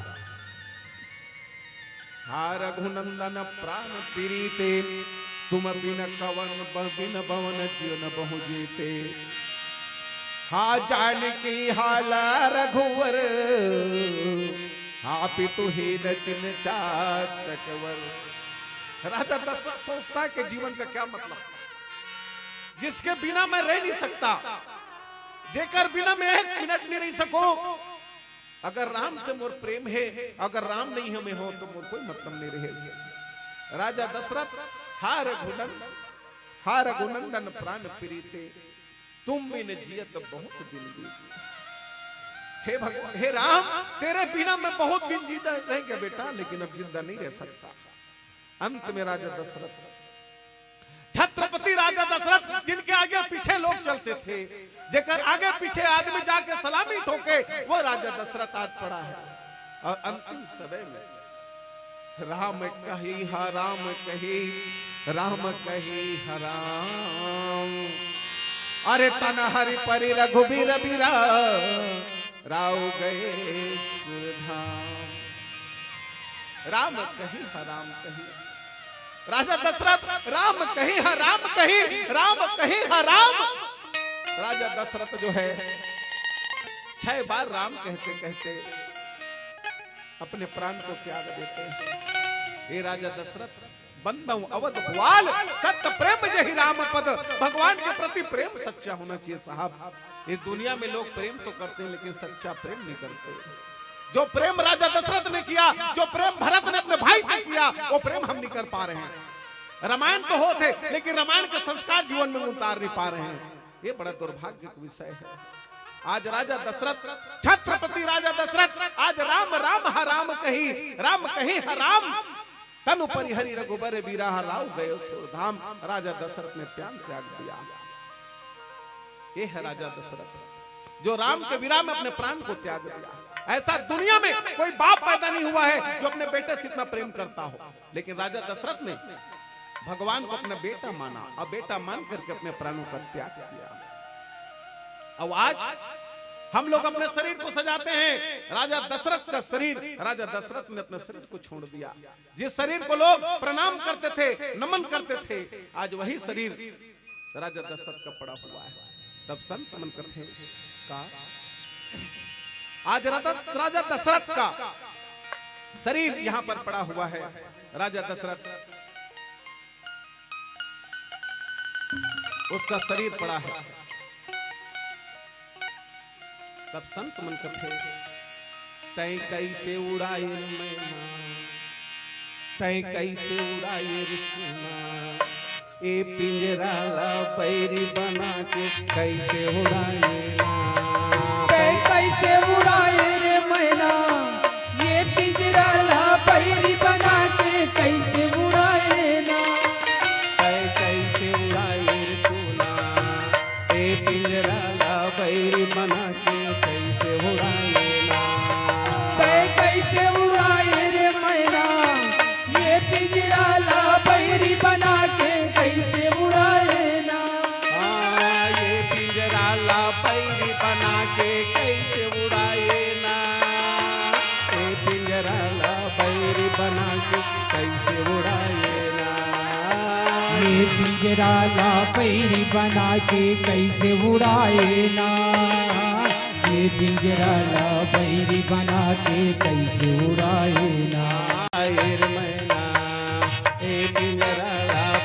हा रघुनंदन प्राण पीड़िते, तुम बिन कवन बिन भवन जीवन बहु जीते। हा जानकी हाला रघुवर, हाँ पितु ही रचन चातकवर। राजा दशरथ सोचता है कि जीवन का क्या मतलब, जिसके बिना मैं रह नहीं सकता, जेकर बिना मैं एक मिनट नहीं रह सकूं। अगर राम से मोर प्रेम है, अगर राम नहीं हमें हो तो मोर कोई मतलब नहीं रहे। राजा दशरथ हा रघुनंदन प्राण प्रीते, तुम बिन जियत बहुत दिन बीते। हे भगवान, हे राम, तेरे बिना मैं बहुत दिन जीता रह गया बेटा, लेकिन अब जिंदा नहीं रह सकता। अंत में राजा दशरथ, छत्रपति राजा दशरथ, जिनके आगे पीछे लोग चलते थे, जेकर आगे पीछे आदमी जाके सलामी ठोके, वो राजा दशरथ आज पड़ा है। और अंतिम समय में राम कही हा राम कही, राम कही हा राम। अरे तन हरि परि रघुबीर बीरा राव गए सुरधाम। राम कही हा राम कही, राजा दशरथ राम कही हा राम कही, राम कही हा राम। राजा दशरथ जो है 6 बार राम कहते कहते अपने प्राण को त्याग देते हैं। ये राजा दशरथ बंदौ अवध भुआल सत्य प्रेम जहि राम पद। भगवान के प्रति प्रेम सच्चा होना चाहिए साहब। इस दुनिया में लोग प्रेम तो करते हैं लेकिन सच्चा प्रेम नहीं करते। जो प्रेम राजा दशरथ ने किया, जो प्रेम भरत ने अपने भाई से किया, वो प्रेम हम नहीं कर पा रहे हैं। रामायण तो होते लेकिन रामायण के संस्कार जीवन में उतार नहीं पा रहे हैं। ये बड़ा दुर्भाग्य का विषय है। आज राजा दशरथ, छत्रपति राजा दशरथ आज राम राम हा राम कही हा राम। तनु परिहरि रघुबर बीरा राव गयो सुरधाम। राजा दशरथ ने प्राण त्याग दिया। ये है राजा दशरथ जो राम के विराम में अपने प्राण को त्याग दिया। ऐसा दुनिया में कोई बाप पैदा नहीं हुआ है जो अपने बेटे से इतना प्रेम करता हो। लेकिन राजा दशरथ ने भगवान को अपना बेटा माना और बेटा मान करके अपने प्राणों का त्याग किया। अब आज हम लोग अपने शरीर को सजाते हैं। राजा दशरथ का शरीर, राजा दशरथ ने अपने शरीर को छोड़ दिया। जिस शरीर को लोग प्रणाम करते थे, नमन करते थे, आज वही शरीर राजा दशरथ का पड़ा हुआ है। तब संत नमन करते हैं का आज राजा दशरथ का शरीर यहां पर पड़ा हुआ है। राजा दशरथ उसका शरीर पड़ा है। तब संत मन कथे तय कैसे उड़ाए मैना, तय कैसे उड़ाए सोना। ए पिंजरा बैरी बना के कैसे उड़ाए ना। तय कैसे उड़ाए रे मैना, ये पिंजरा बैरी बना के कैसे उड़ाए ना। तय कैसे उड़ाए सोना, ए पिंजरा बैरी बना के कैसे उड़ाए ना। तय कैसे उड़ाए रे मैना, ये पिंजरा बैरी बना के कैसे उड़ाए ना। ये पिंजरा बैरी बना के कैसे उड़ाए ना। ये पिंजरा बैरी बना के कैसे उड़ाए ना। ये पिंजरा बैरी बना के कैसे उड़ाए ना। ये पिंजरा बैरी बना के कैसे उड़ाए ना। आयर मैना ए पिंजरा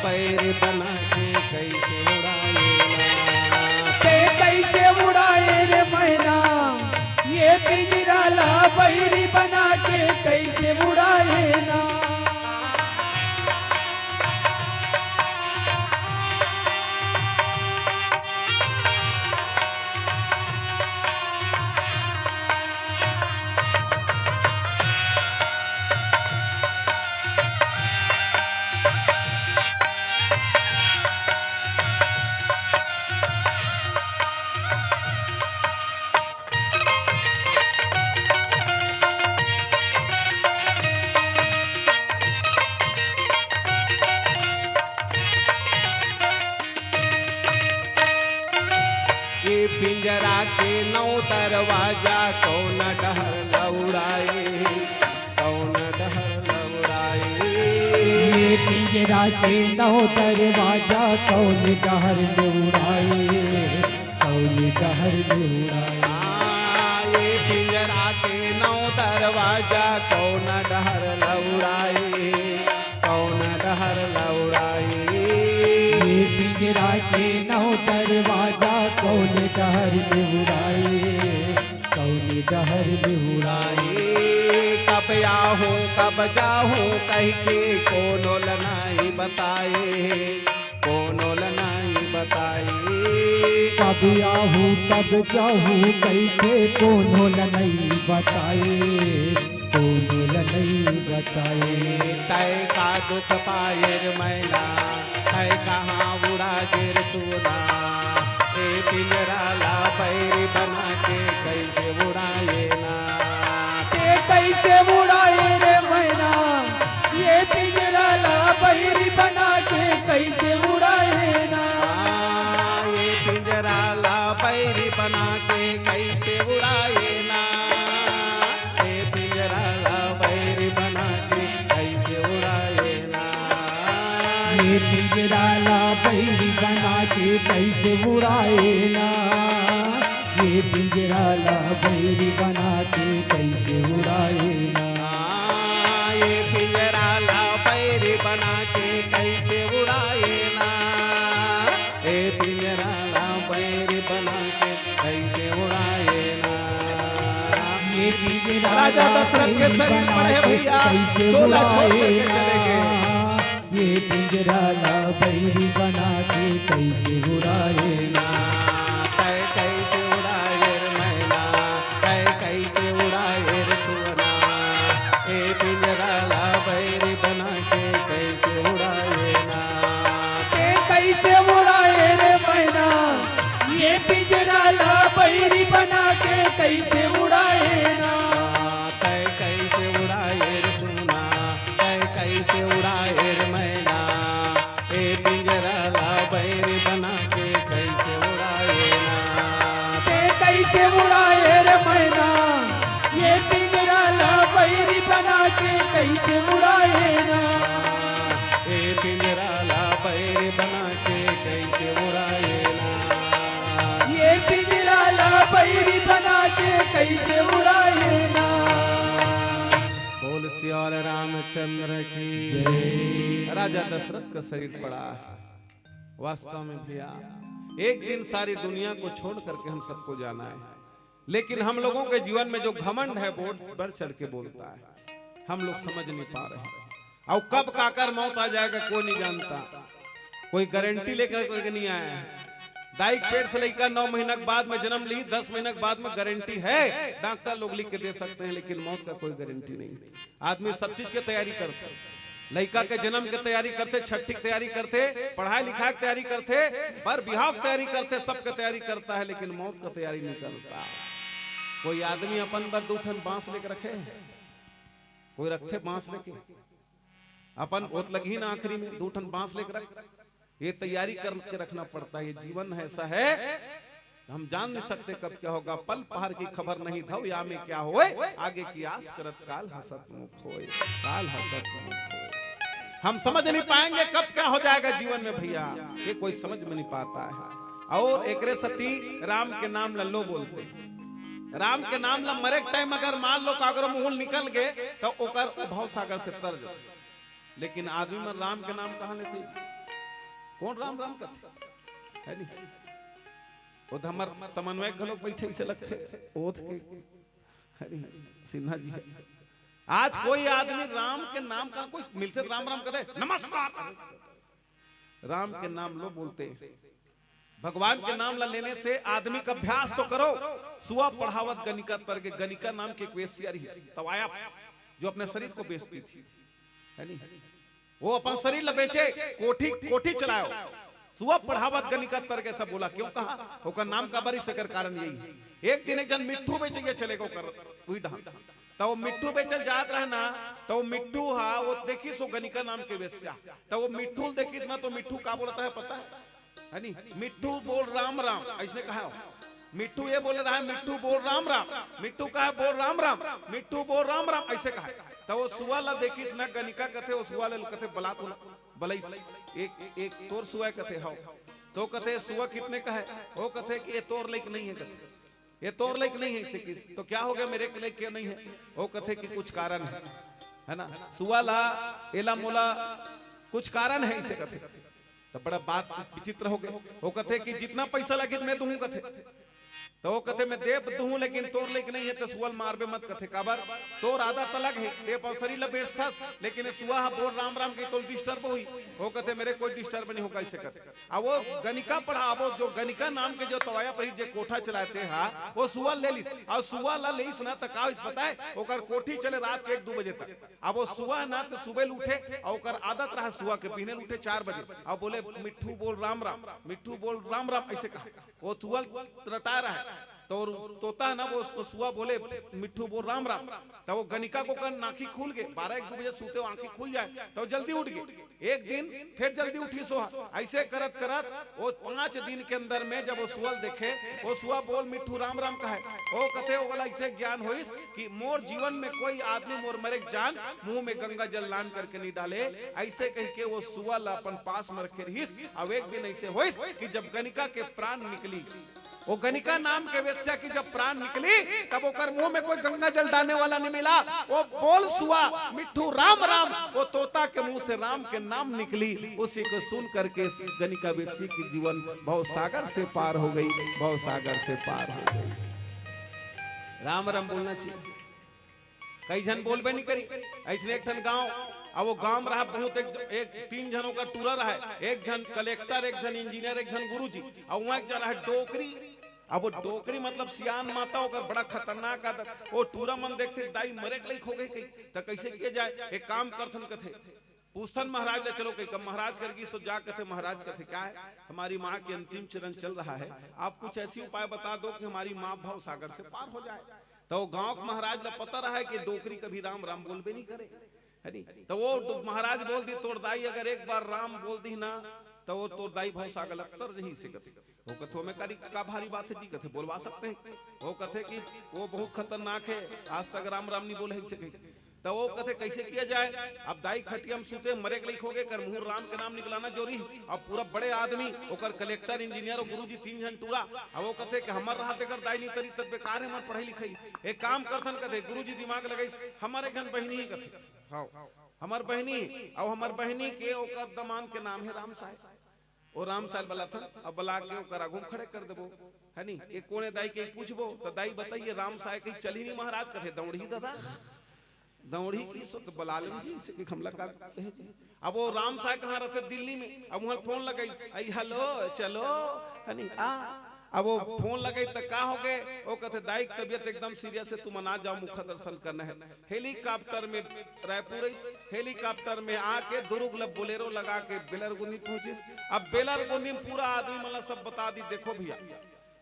बैरी बना के कैसे उड़ाए ना। कैसे उड़ाए रे मैना, ये पिंजरा बैरी बना के कैसे उड़ाए ना। पिंजरा के 9 दरवाजा कौन डहर लौड़ाए, कौन डहर लौड़ाए। ये पिंजरा के 9 दरवाजा कौन डहर उड़ाए, कौन डहर उड़ाए। ये पिंजरा के 9 दरवाजा कौन डहर लौड़ाए, कौन डहर लौड़ाए। ये पिंजरा के 9 दरवाजा कौन डहर उड़ाए, कौन डहर उड़ाए। कब आहूं कब जाहूं कह के कोनो लनाई बताए, कोनो लनाई बताए। कब आहूं कब जाहूं कैसे कोनो लनई बताए, कोनो लनई बताए। तय का दुख पायर मैना, तय कहाँ उड़ा गिर सोना। ए पिंजरा बैरी बना के कैसे उड़ाए ना। कैसे उड़ाए रे मैना, ये पिंजरा बैरी बना के कैसे उड़ाए ना। ये पिंजरा कैसे उड़ाए ना, ये पिंजरा ला बैरी बना के कैसे उड़ाए ना। ये पिंजरा ला बैरी बना के कैसे उड़ाए ना, ये पिंजरा ला बैरी बना के कैसे उड़ाए ना। ये पिंजरा राजा ला दशरथ के बैरी शरीर बना पर है के भैया, कैसे चोला छोड़ उड़ाए के ना। चले गए। ये पिंजरा ला बैरी बना के कैसे उड़ाए ना। कैसे उड़ाए रे मैना, कैसे उड़ाए रे सुना, ये पिंजरा ला बैरी बना के कैसे उड़ाए ना। कैसे उड़ाए रे मैना, ये पिंजरा ला बैरी बना के कैसे उड़ाए ना। कैसे उड़ाए रे सुना, कैसे उड़ाए रे मैना, ये पिंजरा ला बैरी बना के कैसे उड़ाए ना। कैसे उड़ाए रे मैना, ये पिंजरा ला बैरी बना के कैसे उड़ाए ना। ये पिंजरा ला बैरी बना के कैसे उड़ाए ना। ये पिंजरा ला बैरी बना के कैसे उड़ाए ना। बोल सियाल रामचंद्र की। राजा दशरथ का शरीर पड़ा। वास्तव में भैया एक दिन सारी दुनिया को छोड़ करके हम सबको जाना है, लेकिन हम लोगों के जीवन में जो घमंड है वो बढ़ चढ़ के बोलता है, हम लोग समझ नहीं पा रहे हैं। और कब काकर मौत आ जाएगा कोई नहीं जानता, कोई गारंटी लेकर करके नहीं आया है। दाई पेट से लेकर 9 महीने के बाद में जन्म ली, 10 महीने के बाद में गारंटी है, डॉक्टर लोग लिख के दे सकते हैं, लेकिन मौत का कोई गारंटी नहीं। आदमी सब चीज की तैयारी करता है, लड़का के जन्म की तैयारी करते, छठी की तैयारी करते, पढ़ाई लिखाई की तैयारी करते, पर बिहाव की तैयारी करते, सबकी तैयारी करता है, लेकिन मौत का तैयारी नहीं करता। कोई आदमी अपन पर 2 ठन बांस लेके रखे, कोई रखते बांस लेके, अपन ओत लगी ना आखिरी में 2 ठन बांस लेके रख, ये तैयारी करके रखना पड़ता है। ये जीवन ऐसा है, हम जान नहीं सकते कब क्या होगा। पल पहाड़ की खबर नहीं धव या में क्या होए, आगे की आस करत काल हसत मुख होए, काल हसत मुख होए। हम समझ नहीं पाएंगे कब क्या हो जाएगा जीवन में भैया, ये कोई समझ में नहीं पाता है। और एकरे सती राम के नाम लल्लो बोलते, राम के नाम ला मरे टाइम अगर मान लो अगर मुंह निकल गए तो ओकर भाव सागर से तर जाए, लेकिन आदमी में राम के नाम कहा लेते, कौन राम राम करते है नहीं। वो हमर समन्वय लोग बैठे से लगते ओथ के सिन्हा जी है। आज कोई आदमी राम के नाम का कोई मिलते राम राम कहते नमस्कार, राम के नाम लो बोलते। भगवान के नाम ला लेने से आदमी का अभ्यास तो करो। सुआ पढ़ावत गनिका तर के, गनिका नाम की एक वेश्या रही तवाया, जो अपने शरीर को बेचती थी है नहीं, वो अपन शरीर ला बेचे, कोठी कोठी चलाओ। सुआ पढ़ावत गनिका तर के सब बोला, क्यों कहा होकर नाम का बरी से कर कारण यही है। एक दिन एक जन मिट्टू बेचे चले गो कर वही ढंग, तो वो मिट्टू बेचल जात रहे ना, तो वो मिट्टू हा वो देखी सो गनिका नाम के वेश्या, तो वो मिट्टू देखिस ना, तो मिट्टू का बोलता है पता है नहीं, मिट्टू बोल राम राम ऐसे कहा। मिट्टू ये बोले रहा है मिट्टू बोल राम राम, मिट्टू कहा बोल राम राम, मिट्टू बोल राम राम ऐसे कहा। तो वो सुआ ला देखिस ना गनिका कथे, वो सुआ ला कथे बला तो बलई एक तोर सुआ कथे हाउ, तो कथे सुआ कितने का है, वो कथे कि ये तोर लाइक नहीं है, कथे ये तोर लाइक नहीं है इसे किस, तो क्या हो गया मेरे के लाइक क्यों नहीं है, वो कथे कि कुछ कारण है ना। सुआ ला एला मोला कुछ कारण है इसे कथे, तो बड़ा बात विचित्र हो गया। वो कथे कि जितना पैसा लगे मैं दूं कथे, तो वो कथे मैं देव दूं लेकिन तोर लेक नहीं है, तो सुअल मारबे मत कथे काबर, तोर आदत अलग है, ते पसरी ला बेचथस, लेकिन सुआ हा बोल राम राम के तो डिस्टर्ब हुई। वो कथे मेरे कोई डिस्टर्ब नहीं होगा इसे कथे। अब वो गनिका पढ़ा, वो जो गनिका नाम के जो तवाया पर जे कोठा चलाते हा, वो सुअल ले ली, और सुआ ला लेस ना त का इस पता है, ओकर कोठी चले रात के 1-2 बजे तक। अब वो सुआ ना तो सुबह उठे, और ओकर आदत रहा सुआ के पीने उठे 4 बजे, और बोले मिट्ठू बोल राम राम, मिट्ठू बोल राम राम ऐसे कहा। वो तुअल रटा रहा है, तो तोता है ना वो सुआ बोले मिट्ठू बोल राम राम, तो वो गनिका को कर नाखी खुल गए, 12-1 बजे सोते हो आंखें खुल जाए तो जल्दी उठ गए। एक दिन फिर जल्दी उठी सोहा, ऐसे करत करत वो 5 दिन के अंदर में जब वो सुअल देखे, वो सुआ बोल मिट्ठू राम राम कहे, वो कथे वो वाला ऐसे ज्ञान होइस कि मोर जीवन में कोई आदमी मोर मरे जान मुंह में गंगा जल लान करके नहीं डाले, ऐसे कह के वो सुअल अपन पास में रखे रहीस। अब एक दिन ऐसे होइस कि जब गनिका के प्राण निकली, वो गनिका नाम के वेश्या की जब प्राण निकली, तब ओकर मुंह में कोई गंगा जल डालने वाला नहीं मिला, वो बोल सुआ मिट्ठू राम राम, वो तोता के मुंह से राम के नाम निकली। उसी को सुन करके गनिका वेश्या की जीवन भव सागर से पार हो गई, भव सागर से पार हो गई। राम राम बोलना चाहिए, कई जन बोलबे नहीं करी। ऐसे एक ठन गांव, अब वो गांव रहा बहुत एक 3 जनों का टूरा रहा, एक जन कलेक्टर, एक जन इंजीनियर, एक जन गुरुजी, और वहां एक जन है डोकरी। अब वो डोकरी मतलब सियान माता होकर बड़ा खतरनाक आदत, वो टूरा मन देखते दाई मरे लाइक हो गई कहीं, तो कैसे किया जाए, एक काम करथन कथे पूछथन महाराज ले चलो, कहीं महाराज करगी सो जा कथे महाराज कथे क्या है, हमारी माँ के अंतिम चरण चल रहा है, आप कुछ ऐसी उपाय बता दो कि हमारी माँ भव सागर से पार हो जाए। तो गांव के महाराज ने पता रहा है कि डोकरी कभी राम राम बोलबे नहीं करे, है नहीं, तो वो महाराज बोल दी तोड़ दाई अगर एक बार राम बोल दी ना तो वो तोड़ दाई भव सागर अख्तर रही से कथे, वो कथो में करी का भारी बात है जी, कथे बोलवा सकते हैं, वो कथे कि वो बहुत खतरनाक है, आज तक राम राम नहीं बोले से कही। तो वो कथे कैसे किया जाए, अब दाई खटिया में सूते मरे के हो गए, कर मुंह राम के नाम निकलाना जोरी, अब पूरा बड़े आदमी ओकर कलेक्टर इंजीनियर और गुरुजी 3 जन टूरा, अब वो कथे कि हमर रहा देकर दाई नहीं तरी तब बेकार है, मत पढ़ाई लिखाई, एक काम करथन कथे गुरुजी दिमाग लगाई, हमारे घर बहनी ही कथे, हाँ हमार बहनी, और हमार बहनी के ओकर दमान के नाम है राम साहब, और राम साल बला था, अब बला के ओकर आगू खड़े कर देबो, है नी, एक कोने दाई के पूछबो तो दाई बताइए राम साहब कहीं चली नहीं महाराज, कथे दौड़ी दादा दौड़ी की सो तो बला लें जी से कि हमला का कहे जी। अब वो राम साहब कहाँ रहते दिल्ली में, अब वहाँ फोन लगाई, आई हेलो चलो, है नी आ, अब वो फोन लगाई तो का हो गए, वो कहते दाई की तबीयत एकदम सीरियस है, तुम आ जाओ मुख दर्शन करना है। हेलीकॉप्टर में रायपुर, हेलीकॉप्टर में आके दुर्ग बोलेरो लगा के बेलरगुंदी पहुंची। अब बेलरगुंदी में पूरा आदमी मतलब सब बता दी, देखो भैया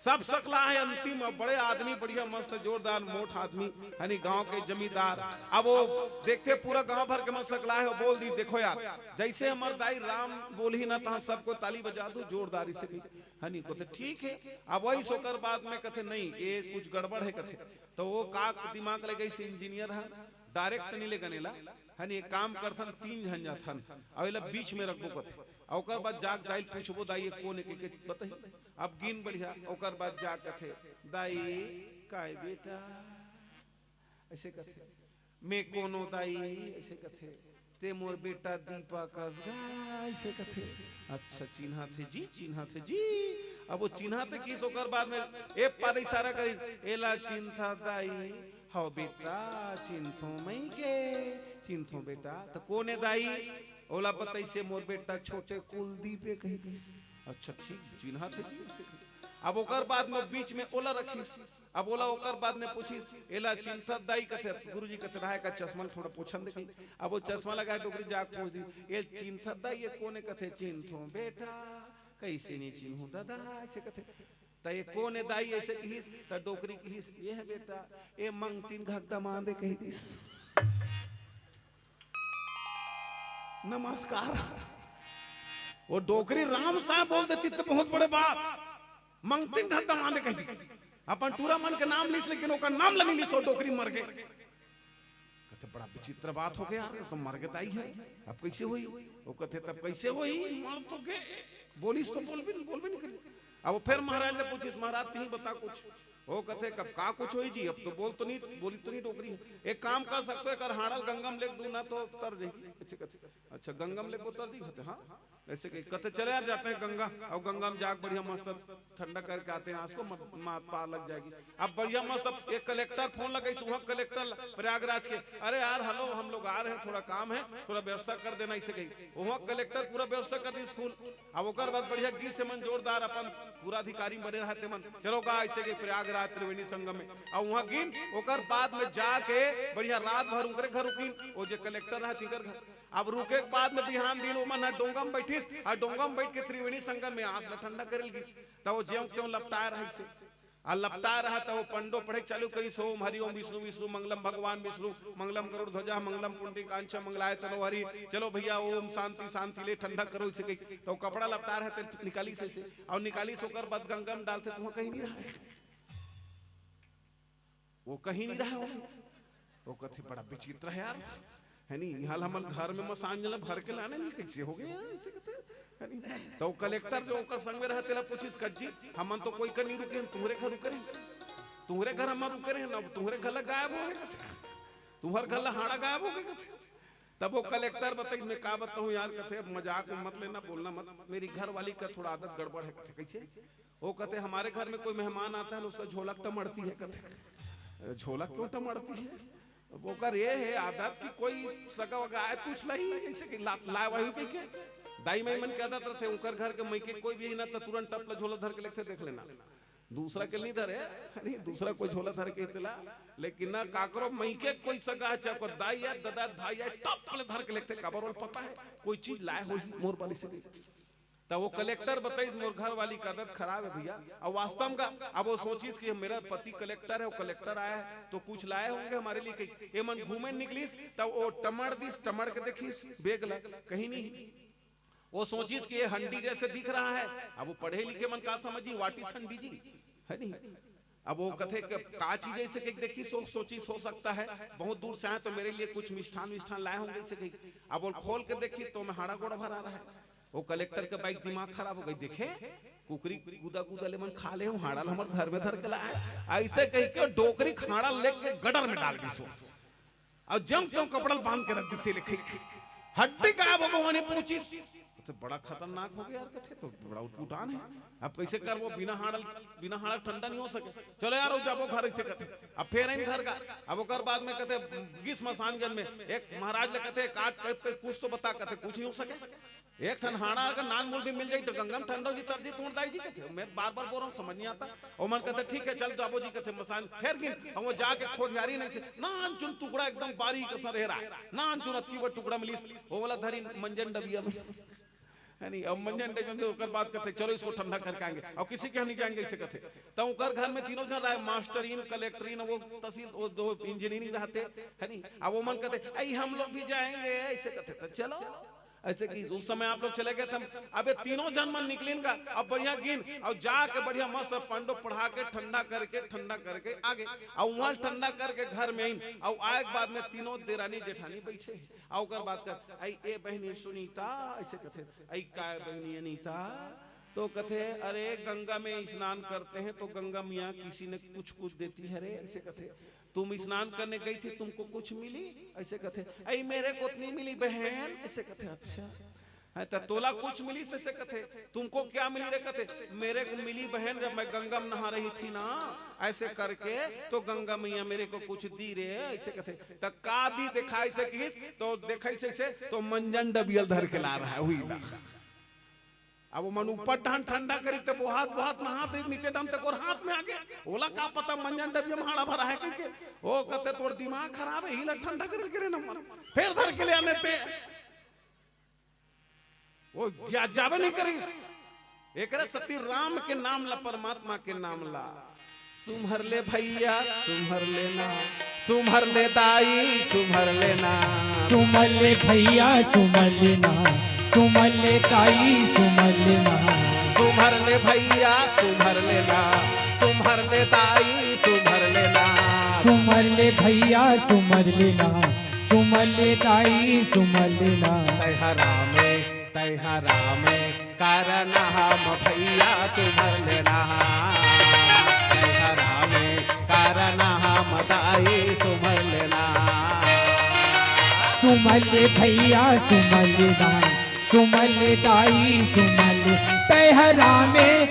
सब सकला है अंतिम, बड़े आदमी बढ़िया मस्त जोरदार मोट आदमी, यानी गांव के जमींदार, अब वो देखते पूरा गांव भर के मस्त सकला है, बोल दी देखो यार जैसे हमार दाई राम बोली ना तहाँ सबको ताली बजा दो जोरदारी से, हनी को तो ठीक है। अब वही सोकर बाद में कथे नहीं ये कुछ गड़बड़ है कथे, तो वो का दिमाग ले गई इंजीनियर है डायरेक्ट नहीं ले गनेला, हनी एक काम करथन 3 जन जाथन, अवेला बीच में रखबो कथे, ओकर बाद जाग दाई पूछबो दाई कौन है के बताई, अब गिन बढ़िया, ओकर बाद जा कथे दाई काय बेटा ऐसे कथे, मैं कोनो दाई ऐसे कथे, ते मोर बेटा दीपक ऐसे कथे, अच्छा चिन्हा थे जी, चिन्हा थे जी, अब वो चिन्हा थे किस, ओकर बाद में ए पर इशारा करी, एला चिन्हा दाई हो बेटा चिन्थो मई के चिन्थो बेटा, तो कौन है दाई, ओला बताई से मोर बेटा छोटे कुलदीप कही दी, अच्छा ठीक चिन्हा थे जी। अब ओकर बाद में बीच में ओला रखी, अब ओला ओकर बाद में पूछी एला चिंता दाई कथे, गुरुजी कथे रहा का चश्मा थोड़ा पूछन देखी, अब वो चश्मा लगा डोकरी जाग पूछ दी ए चिंता दाई ये कोने कथे, चिन्थो बेटा कैसे नहीं चिन्हू दादा ऐसे कथे, तो ये कौन है दाई ऐसे कही, तो डोकरी कही ये है बेटा ए मंगतीन घक दमांदे कही दिस, नमस्कार। वो डोकरी राम साहब बोल देती तो बहुत बड़े बात, मंगतीन घक दमांदे कही दी, अपन टूरा मन के नाम लिस लेकिन ओका नाम लगी लिस, वो डोकरी मर गए, कहते बड़ा विचित्र बात हो गया, तो मर गए दाई है, अब कैसे हुई, वो कहते तब कैसे हुई, मर तो गए, बोलिस तो बोल भी नहीं करी। अब फिर महाराज ने पूछी महाराज तुम्हें बता कुछ, वो कहते कब का कुछ होई जी, अब तो बोल तो नहीं बोली तो नहीं डोकरी है, एक काम कर सकते हो कर हाड़ल गंगम लेक दू ना तो उतर जाएगी, अच्छा गंगम लेक उतर दी कहते हाँ ऐसे कहते चले यार जाते हैं गंगा, और गंगा में जाग बढ़िया मस्त ठंडा करके आते हैं, उसको मात पार लग जाएगी। अब बढ़िया मस्त एक कलेक्टर फोन लगाई, सुहा कलेक्टर प्रयागराज के, अरे यार हेलो हम लोग आ रहे हैं थोड़ा काम है, थोड़ा व्यवस्था कर देना, इसे गई वहाँ कलेक्टर पूरा व्यवस्था कर दी स्कूल। अब ओकर बाद बढ़िया गीत से मन जोरदार अपन पूरा अधिकारी बने रहते मन, चलो गा ऐसे गई प्रयागराज त्रिवेणी संगम में, और वहाँ गिन ओकर बाद में जाके बढ़िया रात भर उनके घर रुकिन, वो जो कलेक्टर रहा तिकर घर, अब रुके के बाद में बिहान दिन ओमन डोंगा में बैठिस, और डोंगा में बैठ के त्रिवेणी संगम में आंस ठंडा करेल गिस, तो वो ज्यों त्यों लपटाए रही से। आ लपटा रहा था वो पंडो पढ़े चालू करी सोम हरि ओम विष्णु विष्णु मंगलम भगवान विष्णु मंगलम गरुड़ ध्वजा मंगलम पुंडरी कांच मंगलाय तनो हरि। चलो भैया ओम शांति शांति ले ठंडा करो इसे गई तो कपड़ा लपटा रहे थे निकाली से और निकाली सोकर बाद गंगा में डालते तो कहीं नहीं रहा, वो कहीं नहीं रहा। वो कथे बड़ा विचित्र है यार, है नी हाल हम घर में मसान जला भर के लाने नहीं कैसे हो गया ऐसे कहते है नी। तो कलेक्टर जो ओकर संग में रहते ला पूछिस कज्जी हमन तो कोई कर नहीं रुके, तुम्हारे घर रुके, तुम्हारे घर हम रुके रहे ना, तुम्हारे घर गायब हो गए, तुम्हारे घर हाड़ा गायब हो गए। तब वो कलेक्टर बताइए मैं का बताऊं यार, कहते मजाक मत लेना, बोलना मत, मेरी घर वाली का थोड़ा आदत गड़बड़ है। कहते कैसे? वो कहते हमारे घर में कोई मेहमान आता है उसका झोलक टमड़ती है। कहते झोलक क्यों टमड़ती है? वो कर ये है आदत की कोई सगा वगा आए पूछ ली ऐसे कि लाए वही कह के दाई मई मन कहता थे उनकर घर के मई के कोई भी ना तो तुरंत टपला झोला धर के लेते देख लेना, दूसरा के नहीं धरे नहीं, दूसरा कोई झोला धर के इतला, लेकिन ना काकरो मई के कोई सगा है चाहे दाई है दादा भाई है टपले धर के लेते खबर पता है कोई चीज लाए हो मोर वाली से। तो वो कलेक्टर बताइस मोर घर वाली का आदत खराब है भैया, और वास्तव का अब वो सोचिस कि मेरा पति कलेक्टर है, वो कलेक्टर आया है तो कुछ लाए होंगे हमारे लिए, कहीं ये मन घूमे निकलिस तब वो टमड़ दिस टमड़ के देखिस बेग लग कहीं नहीं, वो सोचिस कि ये हंडी जैसे दिख रहा है। अब वो पढ़े लिखे मन का समझी वाट इज हंडी जी है नहीं। अब वो कथे का चीज ऐसे कहीं देखी सोची हो सकता है बहुत दूर से आए तो मेरे लिए कुछ मिष्ठान विष्ठान लाए होंगे ऐसे कहीं। अब वो खोल के देखी तो मैं हाड़ा गोड़ा भरा रहा है। वो कलेक्टर का बाइक दिमाग खराब हो गई, देखे कुकरी गुदा गुदा ले मन खा ले हाड़ा हमारे घर में धर के लाया ऐसे कह के डोकरी खाड़ा लेके गडर में डाल दी सो और जम तो कपड़ा बांध के रख दी से लिखे हड्डी गायब हो गई पूछी तो बड़ा खतरनाक हो गया यार, कथे तो बड़ा उठपुटान है। अब कैसे कर वो बिना हाड़ा ठंडा नहीं हो सके, चलो यार वो जाबो घर से कहते अब फिर इन घर का। अब ओकर बाद में कहते गिस मसानजन में एक महाराज ले कहते काट कुछ तो बता, कहते कुछ नहीं हो सके एक ठन हाड़ा अगर नान मूल भी मिल जाए तो गंगा में ठंडो जी तरजी तोड़ दाई जी कहते मैं बार बार बोल रहा हूँ समझ नहीं आता। और मन कहते ठीक है चल जाबो जी कहते मसान फिर गिन हम वो जाके खोजियारी नहीं से नान चुन टुकड़ा एकदम बारीक सा रह रहा नान चुन अतकी वो टुकड़ा मिलिस वो वाला धरी मंजन डबिया में है नहीं। अब मंजन डबिया ओकर बात करते चलो इसको ठंडा करके आएंगे और किसी के हम नहीं जाएंगे ऐसे कहते। तो ओकर घर में तीनों जन रहे मास्टरीन कलेक्टरीन वो तहसील वो दो इंजीनियरिंग रहते है नहीं। अब वो मन कहते आई हम लोग भी जाएंगे ऐसे कहते तो चलो ऐसे कि उस समय आप लोग चले गए थे। अब तीनों जन मन निकलिन का अब बढ़िया गिन और जाके बढ़िया मस्त पंडो पढ़ा के ठंडा करके आगे और वहां ठंडा करके घर में इन और आए के बाद में तीनों देरानी जेठानी बैठे और ओकर बात कर आई ए बहनी सुनीता ऐसे कहते आई का बहनी अनीता तो कहते अरे गंगा में स्नान करते हैं तो गंगा मियाँ किसी ने कुछ देती है रे ऐसे कहते तुम स्नान करने गई थी तुमको कुछ मिली ऐसे कहते अरे मेरे को उतनी मिली बहन ऐसे कहते अच्छा है तो तोला कुछ मिली ऐसे कहते तुमको क्या मिली रे कहते मेरे को मिली बहन जब मैं गंगा में नहा रही थी ना ऐसे करके तो गंगा मैया मेरे को कुछ दी रे ऐसे कहते तो का दी दिखाई से की तो देखा से तो मंजन डबियल धर के ला रहा है हुई। अब वो मन ऊपर डांड ठंडा करी तो वो हाथ नहा दे नीचे डाम तक और हाथ में आ गया ओला का पता मंजन डबिया में हाड़ा भरा है क्योंकि वो कहते तोड़ दिमाग खराब है हिला ठंडा कर के रे नंबर फिर धर के ले आने ते वो क्या जावे नहीं करी एकरा सती राम के नाम ला परमात्मा के नाम ला सुमहर ले भैया सुमहर लेना सुमहर ले दाई सुमहर लेना सुमल ले भैया सुमल लेना सुमल ले ताई सुमल लेना सुमहर ले भैया सुमहर लेना सुमहर ले दाई सुमहर लेना सुमल ले भैया सुमल लेना सुमल ले ताई सुमल लेना तैहरा में कारण हम भैया सुमहर लेना तैहरा में कारण हम दाई सुमहर लेना सुमल ले भैया सुमल लेना सुमल ले ताई सुमल तैहरा में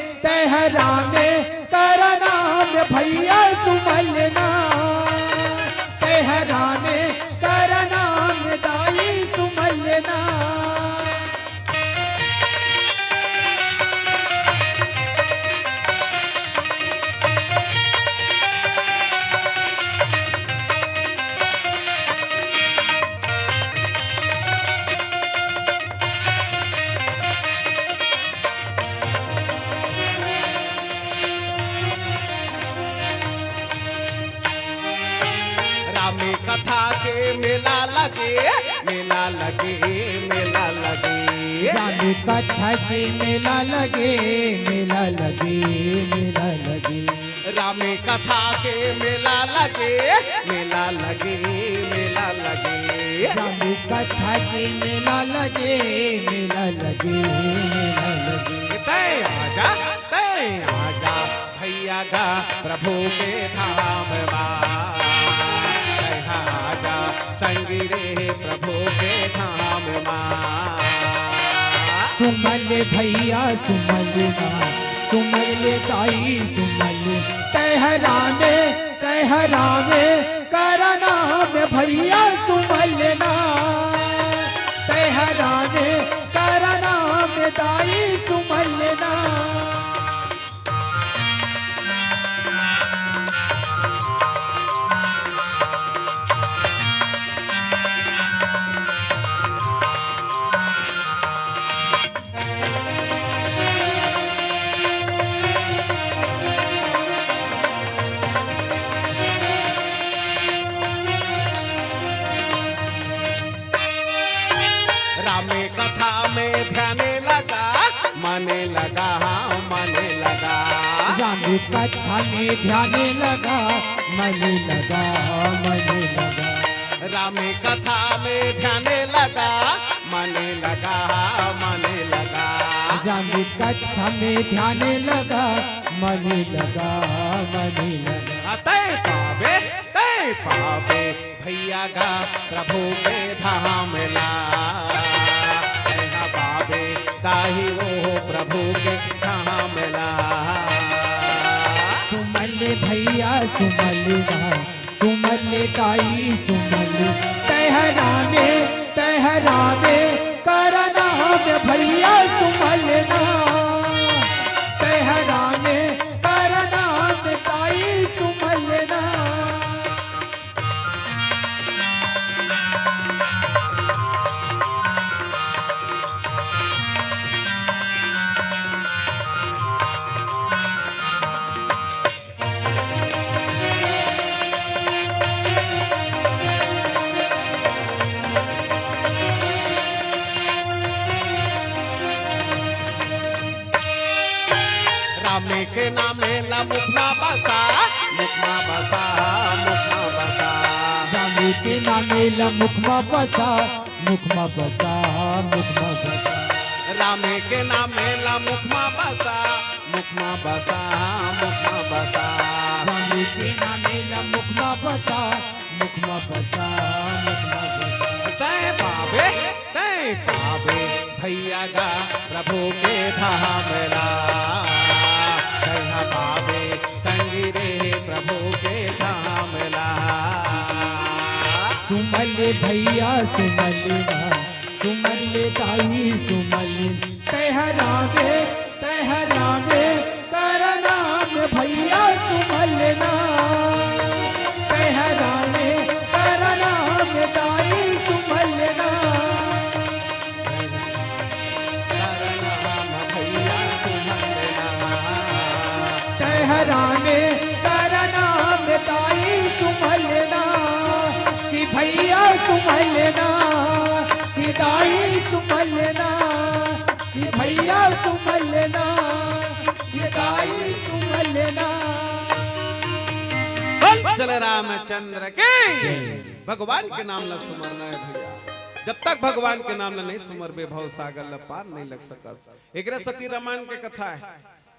करना भैया सुमल लेना तैहरा में करना दाई सुमल लेना। कथा के मेला लगे, मेला लगे, मेला लगे। राम कथा के मेला लगे, मेला लगे, मेला लगे। राम कथा के मेला लगे, मेला लगे, मेला लगे। राम कथा के मेला लगे, मेला लगे, मेला लगे। तय आजा भैया गा प्रभु के धाम आजा संगी रे प्रभु के धाम सुमल भैया सुमल ना, सुमल ताई सुमल कहरावे कहरावे करना में भैया सुमल ना, कहरावे करना में ताई सुमल ना। कथा में ध्याने लगा, माने लगा, माने लगा। राम कथा में ध्याने लगा, मने लगा, मने लगा। राम कथा में ध्याने लगा, माने लगा, माने लगा। राम कथा में ध्याने लगा, मने लगा, मने लगा। तय पावे भैया गा प्रभु के धाम ला, ताही वो प्रभु के धाम ला। सुमल भैया सुमल ना, सुमल ताई सुमल तहरावे तहरावे करना में भैया सुमल ना, तहरावे करना में ताई सुमल ना। रामे के नामे ला मुखमा बसा, मुखमा बसा, मुखमा बसा। रामे के नामे ला मुखमा बसा, मुखमा बसा, मुखमा बसा। रामे के नामे ला मुखमा बसा, मुखमा बसा, मुखमा बसा। रामे के नामे ला मुखमा बसा, मुखमा बसा, मुखमा बसा। तय पावे भैया गा प्रभु के धाम ला, पावे संगी रे प्रभु के धाम ला। सुमल भैया सुमल ना, सुमल ताई सुमल तहरावे तहरावे करना में भैया सुमल ना, तहरावे करना में ताई सुमल ना। तहरावे करना में ताई सुमल ना, कि भैया सुमल ना, कि ताई सुमल ना, कि भैया सुमल ना, कि ताई सुमल ना। चल रामचंद्र के भगवान के नाम न सुमरना है भैया। जब तक भगवान के नाम नहीं सुमर बे भव सागर ल पार नहीं लग सकता। एक सती रामायण के कथा है।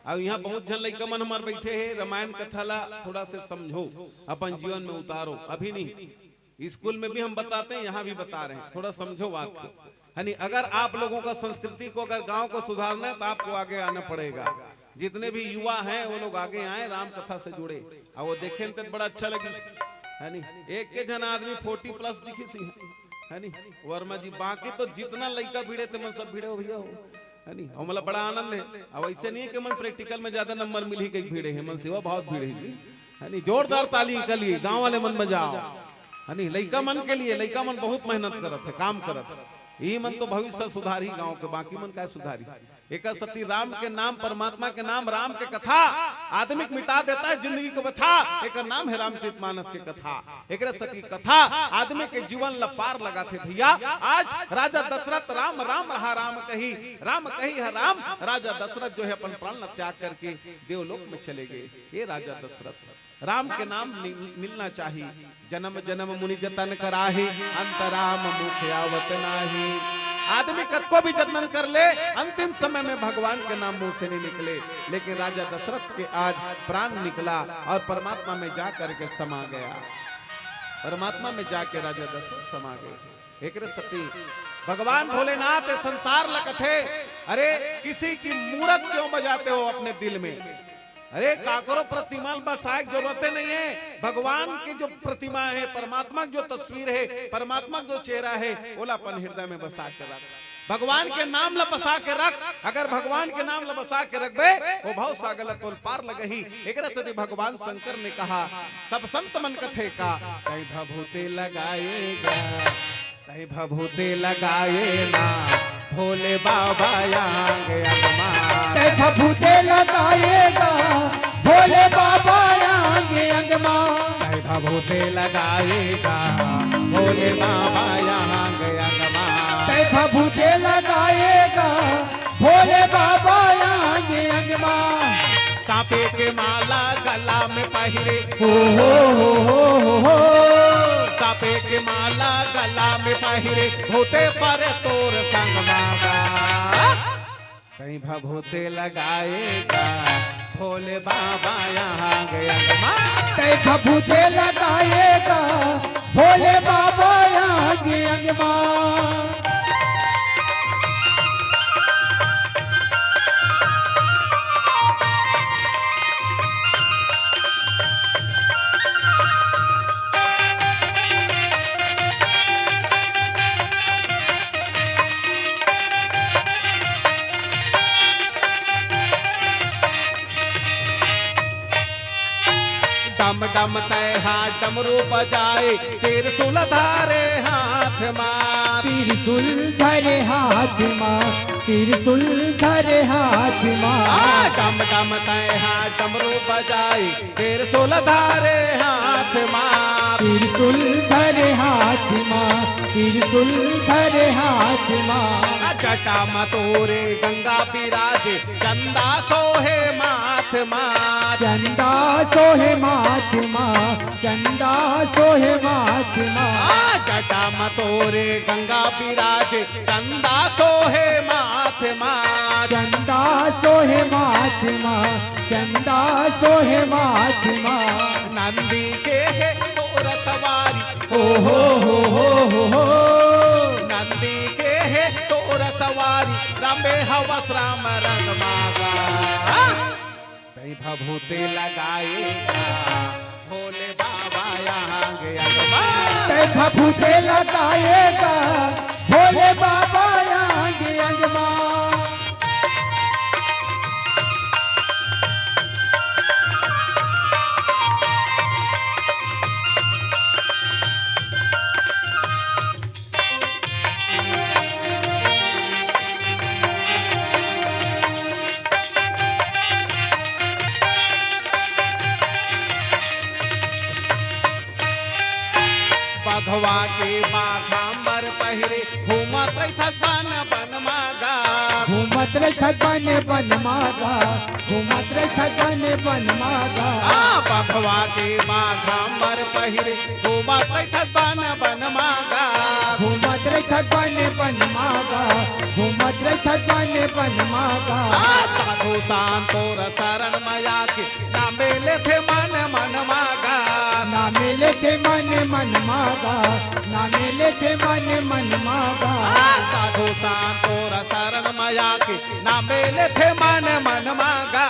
अब यहाँ बहुत जन लइका मन हमार बैठे है, रामायण कथा ला थोड़ा से समझो, अपन जीवन में उतारो। अभी नहीं, स्कूल में भी हम बताते हैं, यहाँ भी बता रहे हैं, थोड़ा समझो बात को। यानी अगर आप लोगों का संस्कृति को, अगर गांव को सुधारना है तो आपको आगे आना पड़ेगा। जितने भी युवा हैं वो लोग आगे आए, राम कथा से जुड़े और वो देखे तो बड़ा अच्छा लगी है नी। एक के जन आदमी 40+ दिखी सी है नी वर्मा जी। बाकी तो जितना लड़का भिड़े थे मन सब भिड़े हो भैया हो है नी। और मतलब बड़ा आनंद है। अब ऐसे नहीं है कि मन प्रैक्टिकल में ज्यादा नंबर मिली कहीं भिड़े है, मन सेवा बहुत भिड़े है नी। जोरदार ताली के लिए गाँव वाले मन में जाओ है नी। लड़का मन के लिए, लड़का मन बहुत मेहनत करत है, काम करत है। ई मन तो भविष्य सुधारी गांव के, बाकी मन का सुधारी। एक सती राम के नाम, परमात्मा के नाम, राम के कथा आदमी को मिटा देता है जिंदगी को बथा। एक नाम है रामचरितमानस की कथा। एक सती कथा आदमी के जीवन ला पार लगा थे भैया। आज राजा दशरथ राम राम रहा, राम कही है राम। राजा दशरथ जो है अपन प्राण त्याग करके देवलोक में चले गए। ये राजा दशरथ राम के नाम मिलना चाहिए। जन्म जन्म मुनि जतन कराही, अंतराम मुख आवत नाही। आदमी कतको भी जतन कर ले, अंतिम समय में भगवान के नाम मुंह से नहीं निकले। लेकिन राजा दशरथ के आज प्राण निकला और परमात्मा में जा करके समा गया। परमात्मा में जाके राजा दशरथ समा गए। एक सती भगवान भोलेनाथ संसार लकथे, अरे किसी की मूर्त क्यों बजाते हो अपने दिल में? अरे काकरो प्रतिमा बसाए की जरूरत नहीं है। भगवान की जो प्रतिमा है, परमात्मा की जो तस्वीर है, परमात्मा का जो चेहरा है, ओला अपन हृदय में बसा के रख। भगवान के नाम ला बसा के रख। अगर भगवान के नाम ला बसा के रखबे, वो भाव सागल तोल पार लगही। एक सती भगवान शंकर ने कहा, सब संत मन कथे का कहीं भभूते लगाएगा, कहीं भभूते लगाए ना भोले बाबा आंगे अगमा। कहीं भभूते लगाएगा भोले बाबा आंगे अगमा। कहीं भभूते लगाएगा भोले बाबा आंगे अगमा। कहीं भभूते लगाएगा भोले बाबा आंगे अगमा। कापे के माला गला में पहिरे, हो कापे के माला गला में पहिरे, भूते पर तोर संग मागा। कहीं भभूते लगाएगा भोले बाबा यहाँ गया। कहीं भभूते लगाएगा भोले बाबा आंगे अगमा। डम डम तय हाथ डमरू बजाए, त्रिशूल धारे हाथ मां। त्रिशूल धरे हाथ मां, त्रिशूल धरे हाथ मां। डम डम तय हाथ डमरू बजाए, त्रिशूल धारे हाथ मां। त्रिशूल धरे हाथ मां, त्रिशूल धरे हाथ मां। जटा मतोरे गंगा विराजे, चंदा सोहे माथ मां। चंदा सोहे माथ मां, चंदा सोहे माथ मां। जटा मतोरे गंगा विराजे, चंदा सोहे माथ मां। चंदा सोहे माथ मां, चंदा सोहे माथ मां। नंदी के है तोर सवारी, हो नंदी के है तोर सवारी, रंबे हवस राम रंग मागा। कहीं भभूते लगाएगा भोले बाबा यहाँ गया। कहीं भभूते लगाएगा भोले बाबा आंगे अगमा। बघवा के बाघांबर पहिरे, घूमत रहित बन बन मागा। घूमत रहित बन मागा, घूमत रहित बन मागा। बघवा के बाघांबर पहिरे, घूमत रहित बन मागा। घूमत रहित बन मागा, घूमत रहित बन मागा। साधु संतोर शरण माया के, ना मिले थे मन मन मागा। ना मिले थे मन मागा, ना मिले थे मन मागा। साधु संतोर शरण माया के, ना मिले थे मन मागा।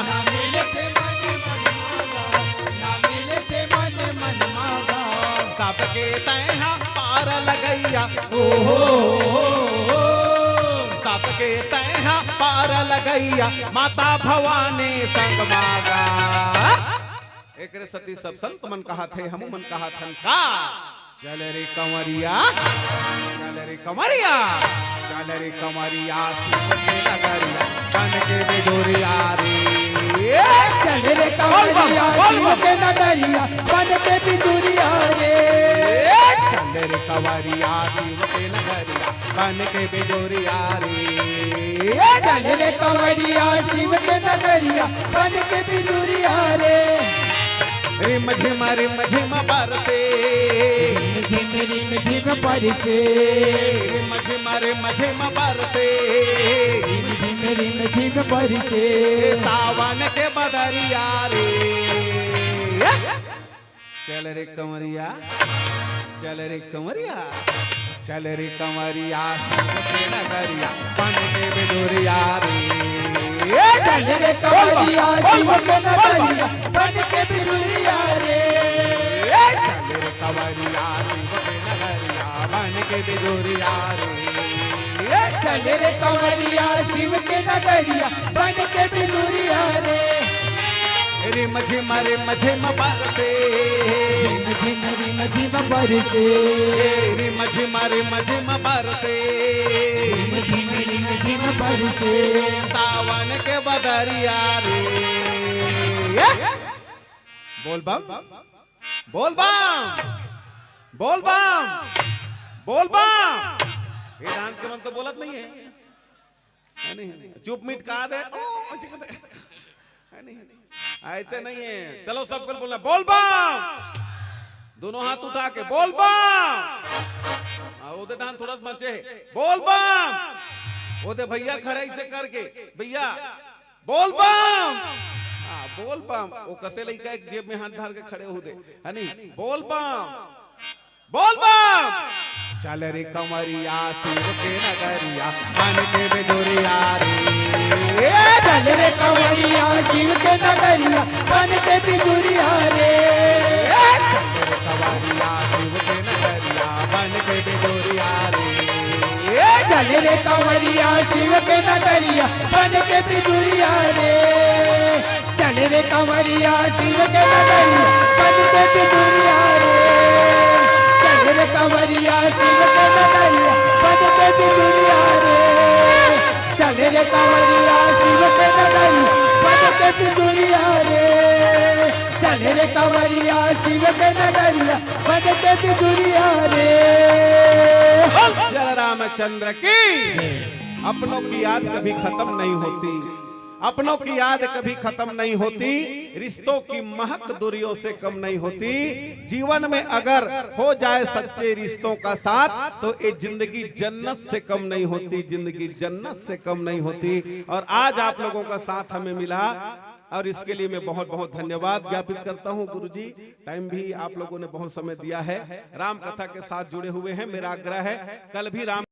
ना मिले थे मन मागा, ना मिले थे मन मागा। सबके तैहा पार लगैया, सबके तैहा पार लगैया, माता भवानी संग मागा। एक सती सब संत मन कहा थे, हम मन कहा थन का चल रे कंवरिया, चल रे कंवरिया, चल रे कंवरिया, शिव के नगरिया बन के बिजोरिया रे। चल रे कंवरिया शिव के नगरिया बन के बिजुरिया रे। चल रे कंवरिया शिव के नगरिया बन के बिजोरिया रे। चल रे कंवरिया शिव के नगरिया बन के बिजुरिया रे। रिम झिम बरसे, झिम रिम झिम बरसे, रिम झिम बरसे, रिम झिम बरसे। सावन के बदरिया रे। चल रे कंवरिया, चल रे कंवरिया, चल रे कंवरिया शिव के नगरिया बन के बिजोरिया रे। चल रे कंवरिया शिव के नगरिया बन के बिजुरिया रे। चल रे कंवरिया शिव के नगरिया बन के बिजोरिया रे। चल रे कंवरिया शिव के नगरिया बन के बिजुरिया रे। रिम झिम बरसे, रिम झिम बरसे, रिम झिम बरसे, रिम झिम बरसे। सावन के बदरिया रे। बोल बम, बोल बम, बोल बम, बोल बम। ये डांस के मन तो बोलत नहीं है नहीं? चुप मीट कहा दे है नहीं? ऐसे नहीं है। चलो सबको बोलना बोल बम, दोनों हाथ उठा के बोल बम। उधर डांस थोड़ा बचे बोल बम, उधर भैया खड़े से करके भैया बोल बम। बोल बम वो कते लइका एक जेब में हाथ डाल के खड़े हो दे है नहीं? बोल बम, बोल बम। चल रे कंवरिया शिव के नगरिया बन के बिजोरिया रे। चल रे कंवरिया शिव के नगरिया बन के बिजुरिया रे। कंवरिया शिव के नगरिया बन के बिजोरिया रे। चल रे कंवरिया शिव के नगरिया बन के बिजुरिया रे। चल रे कंवरिया शिव के नगरिया बन के बिजुरिया रे। चल रे कंवरिया शिव के नगरिया बन के बिजुरिया रे। चल रे कंवरिया शिव के नगरिया बन के बिजुरिया रे। चल रे कंवरिया शिव के नगरिया बन के बिजुरिया रे। जय रामचंद्र की। अपनों की याद कभी खत्म नहीं होती, अपनों की याद कभी खत्म नहीं होती, रिश्तों की महक दूरियों से कम नहीं होती। जीवन में अगर हो जाए सच्चे रिश्तों का साथ तो ये जिंदगी जन्नत से कम नहीं होती, जिंदगी जन्नत से कम नहीं होती। और आज आप लोगों का साथ हमें मिला और इसके लिए मैं बहुत बहुत धन्यवाद ज्ञापित करता हूं। गुरुजी टाइम भी आप लोगों ने बहुत समय दिया है, राम कथा के साथ जुड़े हुए हैं। मेरा आग्रह है कल भी राम